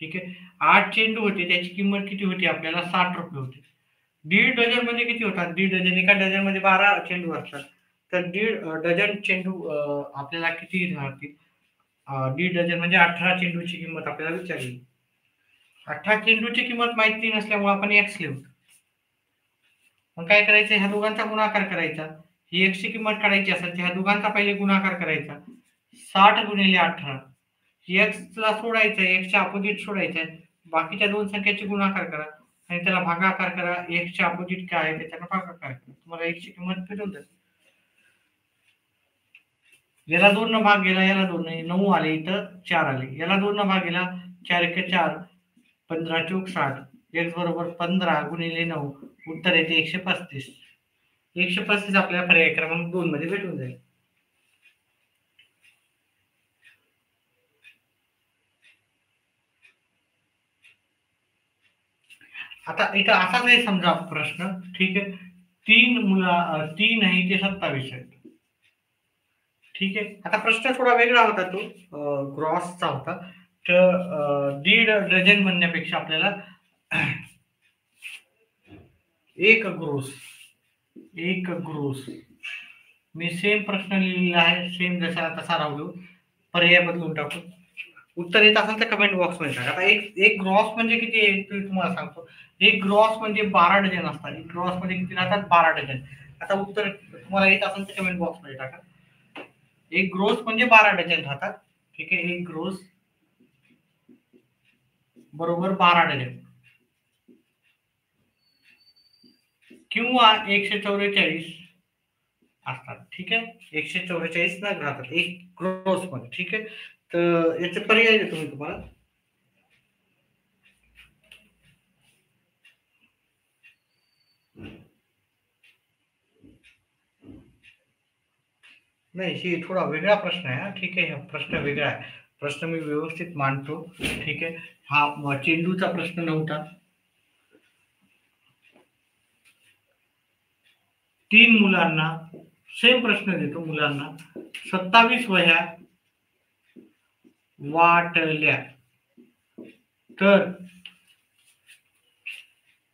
ठीक आहे. 8 चेंडू होते, त्याची किंमत किती होती? आपल्याला 60 रुपये होती. 1.5 डझन मध्ये किती होतात? 1.5 डझन, एका डझन मध्ये 12 चेंडू असतात. तर 1.5 डझन चेंडू आपल्याला किती राहतील? 1.5 डझन म्हणजे 18 चेंडूची किंमत आपल्याला विचारली. 18 चेंडूची किंमत माहिती नसल्यामुळे आपण एक्स लिहू. मग काय करायचं, ह्या दोघांचा गुणाकार करायचा. ही एक्सची किंमत काढायची असेल तर ह्या दोघांचा पहिले गुणाकार करायचा. 60 गुणिले 18. एक्सला सोडायचं, एक्सच्या अपोजिट सोडायचं. बाकीच्या दोन संख्येचे गुणाकार करा आणि त्याला भागाकार करा. एक्सच्या अपोजिट काय आहे त्याच्यानं भागाकार करा. तुम्हाला एक्सची किंमत भेटून जाईल. याला 2 न भाग गेला, याला 2 9 आले, इथं 4 आले. याला 2 न भाग गेला, 4 1 4, 15 चौक 60. एक्स बरोबर 15 गुणिले 9. उत्तर येते 135. 135 आपल्याला पर्याय क्रमांक 2 मध्ये भेटून जाईल. आता इथं असाच आहे समजा प्रश्न, ठीक आहे. 3 आहे ते 27 आहेत. ठीक आहे. आता प्रश्न थोडा वेगळा होता, तो ग्रॉसचा होता. तर 1.5 डझन म्हणण्यापेक्षा आपल्याला एक ग्रोस मी सेम प्रश्न लिहिलेला आहे, सेम जसा तसा राहू देऊ, पर्याय बदलून टाकू. उत्तर येत असेल तर कमेंट बॉक्स मध्ये टाका. आता एक ग्रॉस म्हणजे किती आहे ते तुम्हाला सांगतो. एक ग्रॉस म्हणजे 12 डझन असतात. एक ग्रॉस मध्ये किती राहतात? 12 डझन. आता उत्तर तुम्हाला येत असेल तर कमेंट बॉक्स मध्ये टाका. एक ग्रोस म्हणजे 12 डझन राहतात. ठीक आहे. एक ग्रोस बरोबर 12 डझन किंवा 144 असतात. ठीक आहे. 144 नग राहतात एक ग्रोस मध्ये. ठीक आहे. तर याचे पर्याय देतो मी तुम्हाला. नाही, ही थोडा वेगळा प्रश्न आहे. ठीक आहे. हा प्रश्न वेगळा आहे. प्रश्न मी व्यवस्थित मांडतो. ठीक आहे. हा चेंडूचा प्रश्न नव्हता. 3 मुलांना सेम प्रश्न देतो. मुलांना 27 वह्या वाटल्या तर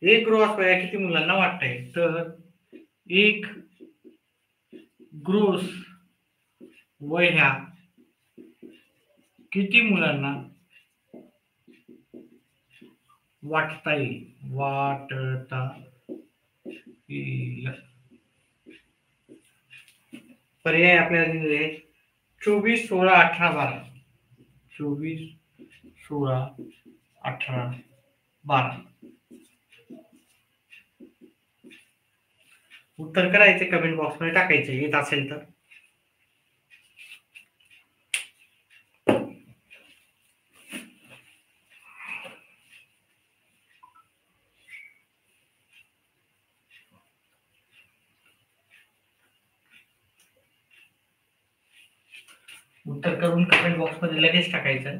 एक ग्रोस वह्या किती मुलांना वाटतंय? तर एक ग्रोस वह्या किती मुलांना वाटता येईल? पर्याय आपल्याला दिलेले आहेत 24 16 18 12. 24 16 18 12. उत्तर करायचे, कमेंट बॉक्स मध्ये टाकायचे येत असेल तर. उत्तर करून कमेंट बॉक्स मध्ये लगेच टाकायचं.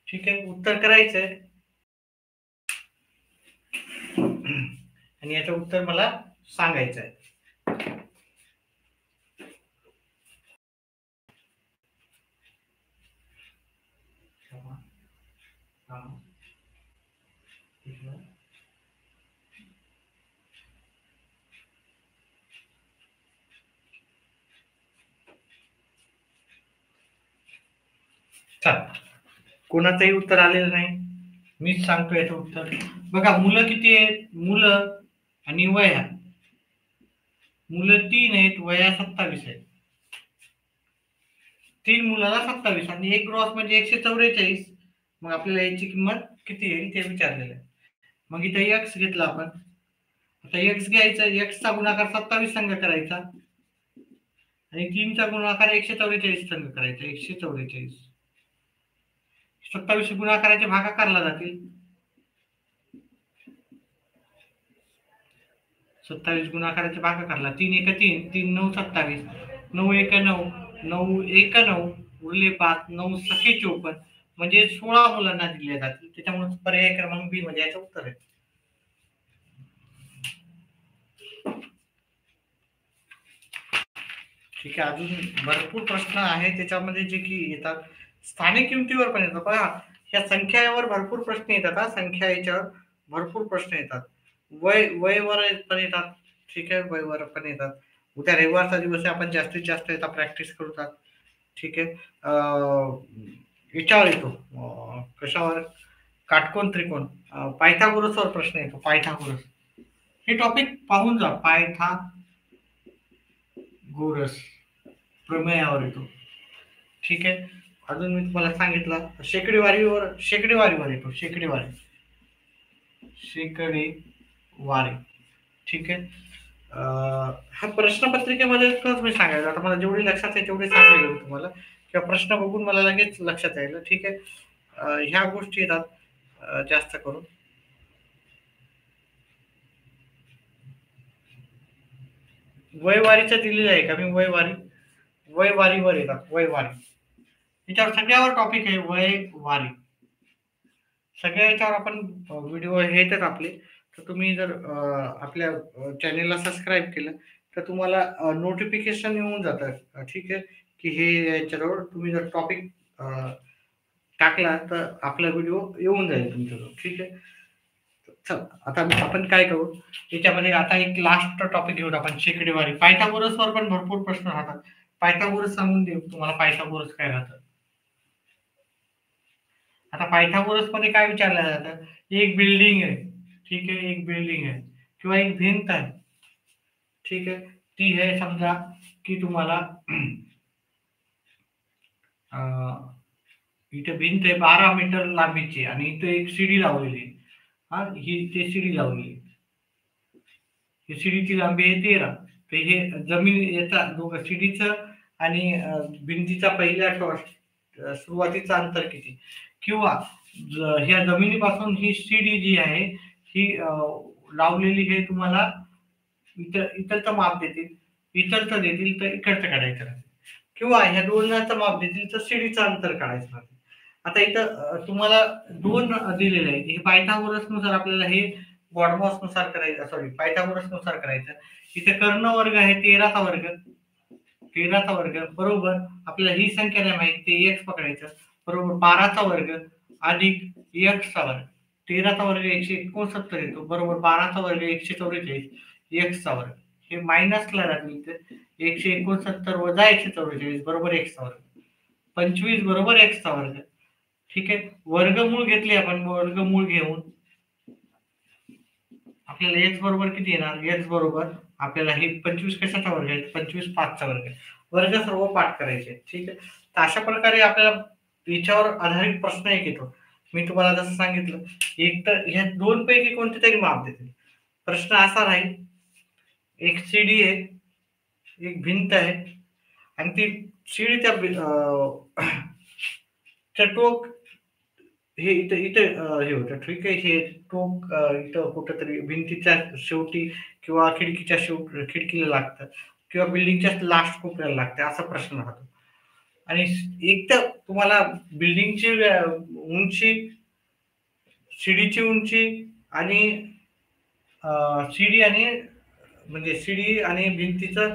ठीक आहे. उत्तर करायचंय आणि याचं उत्तर मला सांगायचं आहे. कोणाचंही उत्तर आलेलं नाही, मीच सांगतो याचं उत्तर. बघा, मुलं किती आहेत? मुलं आणि वया. मुलं 3 आहेत, वया 27 आहेत. 3 मुलाला 27 आणि एक ग्रॉस म्हणजे 144. मग आपल्याला याची किंमत किती येईल ते विचारलेलं आहे. मग इथे एक्स घेतला आपण. आता एक्स घ्यायचा, एक्सचा गुणाकार 27 संघ करायचा आणि 3चा गुणाकार 144 संघ करायचा. 144 27 गुणाकाराचे भागाकारला जातील. 27 गुणाकाराचे भागाकारला 3 1 3 3 9 27 9 1 9 9 1 9 उरले 5 9 सखे 54 म्हणजे 16 मुलांना दिले जातील. त्याच्यामुळे पर्याय क्रमांक बी मध्ये याचं उत्तर आहे. ठीक आहे. अजून भरपूर प्रश्न आहे त्याच्यामध्ये जे की येतात. स्थानिक किमतीवर पण येतात. बघा ह्या संख्यावर भरपूर प्रश्न येतात. संख्या याच्यावर भरपूर प्रश्न येतात. वयवर पण येतात. ठीक आहे. वयवर पण येतात. उद्या रविवारचा दिवस आहे. आपण जास्तीत जास्त याचा प्रॅक्टिस करतात. ठीक आहे. याच्यावर येतो कशावर काटकोन त्रिकोण पायथागोरसवर प्रश्न येतो. पायथागोरस हे टॉपिक पाहून जा. पायथागोरस प्रमेयावर येतो. ठीक आहे. अजून मी तुम्हाला सांगितलं शेकडेवारीवर येतो. शेकडेवारी ठीक आहे. हा प्रश्नपत्रिकेमध्ये मी सांगायला आता मला जेवढी लक्षात आहे तेवढी सांगायला तुम्हाला किंवा प्रश्न बघून मला लगेच लक्षात यायला. ठीक आहे. ह्या गोष्टी येतात जास्त करून. वयवारीचं दिलेलं आहे का मी वयवारीवर येतात. वयवारी याच्यावर सगळ्यावर टॉपिक आहे. वयवारी सगळ्या याच्यावर आपण व्हिडिओ येतात आपले. तर तुम्ही जर आपल्या चॅनेलला सबस्क्राईब केलं तर तुम्हाला नोटिफिकेशन येऊन जातं. ठीक आहे. की हे याच्यावर तुम्ही जर टॉपिक टाकला तर आपला व्हिडिओ येऊन जाईल तुमच्याजवळ. ठीक आहे. चल आता आपण काय करू याच्यामध्ये आता एक लास्ट टॉपिक घेऊ आपण शेकडेवारी. पायथागोरसवर पण भरपूर प्रश्न राहतात. पायथागोरस सांगून देऊ तुम्हाला पायथागोरस काय राहतं. आता पायथागोरस मध्ये काय विचारलं जातं. एक बिल्डिंग आहे. ठीक आहे. एक बिल्डिंग आहे किंवा एक भिंत आहे. ठीक आहे. ती है समजा की तुम्हाला इथे भिंत आहे 12 मीटर लांबीची आणि इथे एक शिडी लावलेली. ही ते शिडी लावलेली. ही शिडीची लांबी आहे 13. तर हे जमीन याचा दोघं शिडीचं आणि भिंतीचा पहिल्या सुरुवातीचा अंतर किती किंवा ह्या जमिनीपासून ही शिडी जी आहे ही लावलेली हे तुम्हाला इथलचं माप देतील. इथलचं देतील तर इकडचं काढायचं राहते किंवा ह्या दोनाचं माप देतील तर शिडीचं अंतर काढायचं राहते. आता इथं तुम्हाला 2 दिलेले आहेत. हे पायथागोरस नुसार आपल्याला हे गॉडमॉस नुसार करायचं. सॉरी पायथागोरस नुसार करायचं. इथे कर्ण वर्ग आहे 13चा वर्ग. 13चा वर्ग बरोबर आपल्याला ही संख्या नाही माहिती ते x पकडायचं बरोबर 12चा वर्ग अधिक x चा वर्ग. 13चा वर्ग 169 येतो बरोबर 12चा वर्ग 144 x चा वर्ग. हे मायनसला राहतील तर 169 वजा 144 बरोबर x चा वर्ग. 25 बरोबर x चा वर्ग. ठीक आहे. वर्गमूळ घेतले आपण. वर्गमूळ घेऊन आपल्याला x बरोबर किती येणार. x बरोबर आपल्याला हे 25 कशाचा वर्ग आहे 25 5चा वर्ग. वर्ग सर्व पाठ करायचे. ठीक आहे. तर अशा प्रकारे आपल्याला याच्यावर आधारित प्रश्न एक येतो. मी तुम्हाला जसं सांगितलं एक तर ह्या 2 पैकी कोणते तरी माप देतील. प्रश्न असा राहील एक शिडी आहे एक भिंत आहे आणि ती शिडी त्या टोक हे इथं हे होतं. ठीक आहे. हे टोक इथं कुठंतरी भिंतीच्या शेवटी किंवा खिडकीच्या खिडकीला लागतं किंवा बिल्डिंगच्या लास्ट कोपऱ्याला लागतं असा प्रश्न राहतो. आणि एक तर तुम्हाला बिल्डिंगची उंची शिडीची उंची आणि शिडी आणि म्हणजे शिडी आणि भिंतीचा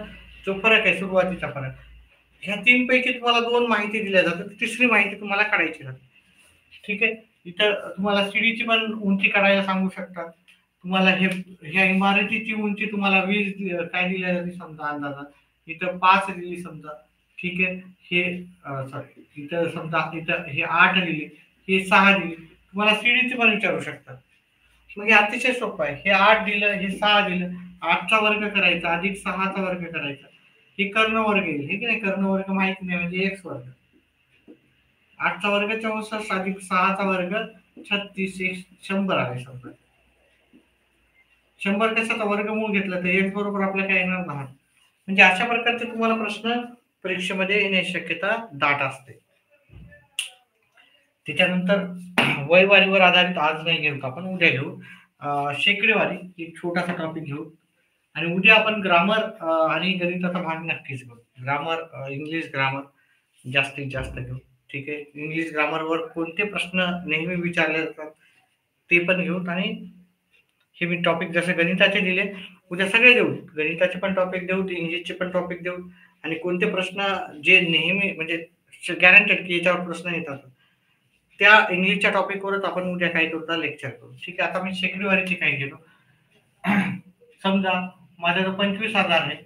जो फरक आहे सुरुवातीचा फरक ह्या 3 पैकी तुम्हाला 2 माहिती दिल्या जातात. तिसरी माहिती तुम्हाला काढायची राहते. ठीक आहे. इथं तुम्हाला शिडीची पण उंची काढायला सांगू शकतात. तुम्हाला ह्या इमारतीची उंची तुम्हाला 20 काय दिल्या जाते समजा अंदाजा इथं 5 दिली समजा. ठीक आहे. हे सॉरी इथं समजा इथं हे 8 दिली हे 6 दिली. तुम्हाला शिडीची पण विचारू शकतात. मग हे अतिशय सोपं आहे. हे 8 दिलं हे 6 दिलं 8चा वर्ग करायचा अधिक 6चा वर्ग करायचा. हे कर्ण वर्ग येईल. हे की नाही कर्ण वर्ग माहिती नाही म्हणजे x वर्ग. 8चा वर्ग 64 अधिक 6चा वर्ग 36 100 आहे समजा. 100 कशाचा वर्गमूळ घेतला तर x बरोबर आपल्याला काय येणार 10. म्हणजे अशा प्रकारचे तुम्हाला प्रश्न परीक्षेमध्ये येण्याची शक्यता दाट असते. त्याच्यानंतर वयवारीवर आधारित आज नाही घेऊ, आपण उद्या घेऊ. शेकडेवारी एक छोटासा टॉपिक घेऊ. आणि उद्या आपण ग्रामर आणि गणिताचा भाग नक्कीच घेऊ. ग्रामर, इंग्लिश ग्रामर जास्तीत जास्त घेऊ. ठीक आहे. इंग्लिश ग्रामरवर कोणते प्रश्न नेहमी विचारले जातात ते पण घेऊ. आणि हे मी टॉपिक जसे गणिताचे दिले, उद्या सगळे देऊ. गणिताचे पण टॉपिक देऊ, इंग्लिशचे पण टॉपिक देऊ. आणि कोणते प्रश्न जे नेहमी म्हणजे गॅरंटेड की याच्यावर प्रश्न येतात, त्या इंग्लिशच्या टॉपिकवरच आपण उद्या काय करू, लेक्चर करू. ठीक आहे. आता मी शेकडेवारीचे काय घेतो. समजा माझ्याजवळ 25,000 आहे.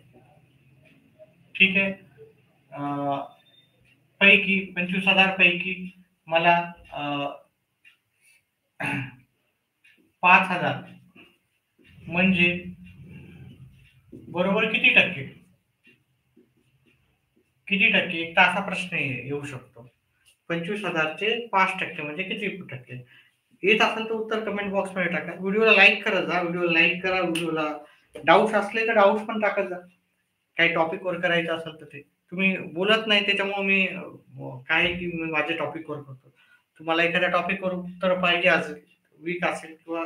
ठीक आहे. पैकी 25,000 पैकी मला 5,000 म्हणजे बरोबर किती टक्के, किती टक्के, एक तर असा प्रश्न येऊ शकतो. 25,000चे 5% म्हणजे किती टक्के. येत असेल तर उत्तर कमेंट बॉक्समध्ये टाका. व्हिडिओला लाईक करत जा. व्हिडिओला लाईक करा. व्हिडिओला डाऊट्स असले तर डाऊट्स पण टाकत जा. काही टॉपिकवर करायचं असेल तर ते तुम्ही बोलत नाही, त्याच्यामुळे मी काय की मी माझ्या टॉपिकवर करतो. तुम्हाला एखाद्या टॉपिकवर उत्तर पाहिजे असेल, वीक असेल किंवा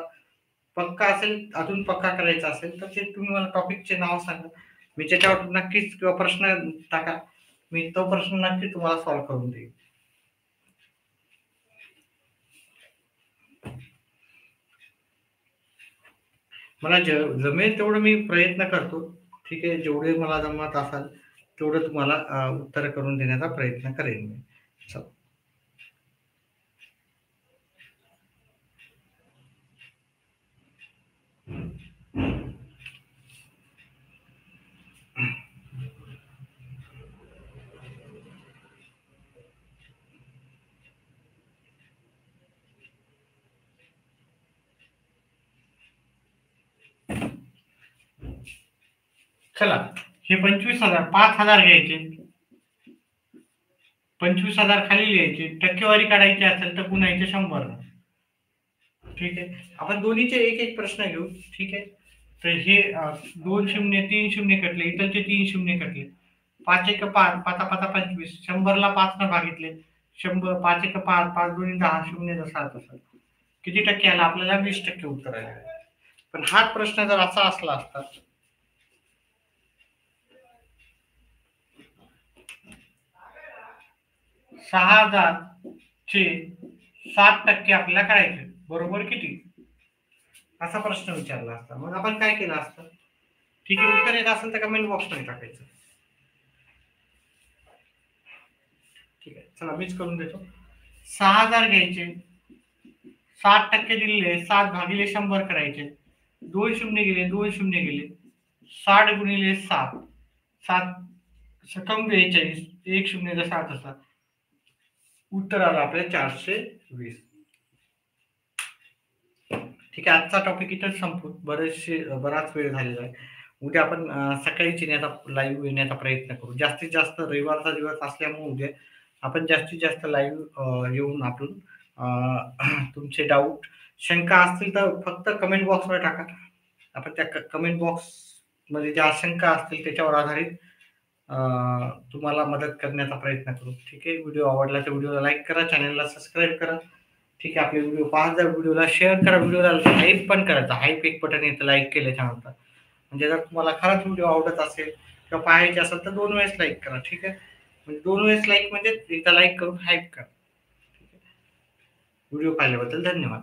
पक्का असेल, अजून पक्का करायचा असेल, तर ते तुम्ही मला टॉपिकचे नाव सांगा. मी त्याच्यावर नक्कीच किंवा प्रश्न टाका. मी तो प्रश्न नक्की तुम्हाला सॉल्व्ह करून देईन. मला जमेल तेवढं मी प्रयत्न करतो. ठीक आहे. जेवढे मला जमत असाल तेवढं तुम्हाला उत्तर करून देण्याचा प्रयत्न करेन मी. चला. चला, हे 25,000, 5,000 घ्यायचे. 25,000 खाली लिहायचे. टक्केवारी काढायची असेल तर गुणायचे 100. ठीक आहे. आपण दोन्हीचे एक एक प्रश्न घेऊ. ठीक आहे. तर हे 2 शून्य 3 शून्य कटले, इथलचे 3 शून्य कटले. 5 एक 5, 5 5 25, 100ला 5 न भागितले. 100, 5 एक 5, 5 दोन्ही 10, शून्य जसा तसा. किती टक्के आला आपल्याला? 20% उत्तर आले. पण हाच प्रश्न जर असा असला असता, 6,000 चे 7% आपल्याला करायचे, बरोबर किती, असा प्रश्न विचारला असता. मग आपण काय केलं असतं? ठीक आहे. उत्तर येत असेल तर कमेंट बॉक्समध्ये टाकायचं. ठीक आहे. चला मीच करून देतो. 6,000 घ्यायचे. 7% दिलेले, 7 भागिले 100 करायचे. 2 शून्य गेले, 2 शून्य गेले. 60 गुणिले 7, 7 सकम 42, 1 शून्य जसा तसा. उत्तर आलं आपल्या 420. ठीक आहे. आजचा टॉपिक इथंच संपू. बराच वेळ झालेला आहे. उद्या आपण सकाळीच लाईव्ह येण्याचा प्रयत्न करू. जास्तीत जास्त रविवारचा दिवस असल्यामुळे उद्या आपण जास्तीत जास्त लाईव्ह येऊन आपण तुमचे डाऊट, शंका असतील तर फक्त कमेंट बॉक्समध्ये टाका. आपण त्या कमेंट बॉक्समध्ये ज्या शंका असतील त्याच्यावर आधारित तुम्हाला मदत करण्याचा प्रयत्न करू. ठीक आहे. व्हिडिओ आवडला तर व्हिडिओला लाईक करा, चॅनलला सबस्क्राईब करा. ठीक आहे. आपले व्हिडिओ पाहत जा, व्हिडिओला शेअर करा, व्हिडिओला हाईप पण करायचं. हाईप एक बटन येतं लाईक केल्याच्यानंतर. म्हणजे जर तुम्हाला खरंच व्हिडिओ आवडत असेल किंवा पाहायचे असेल तर 2 वेळेस लाईक करा. ठीक आहे. म्हणजे 2 वेळेस लाईक म्हणजे एकदा लाईक करून हाईप करा. व्हिडिओ पाहिल्याबद्दल धन्यवाद.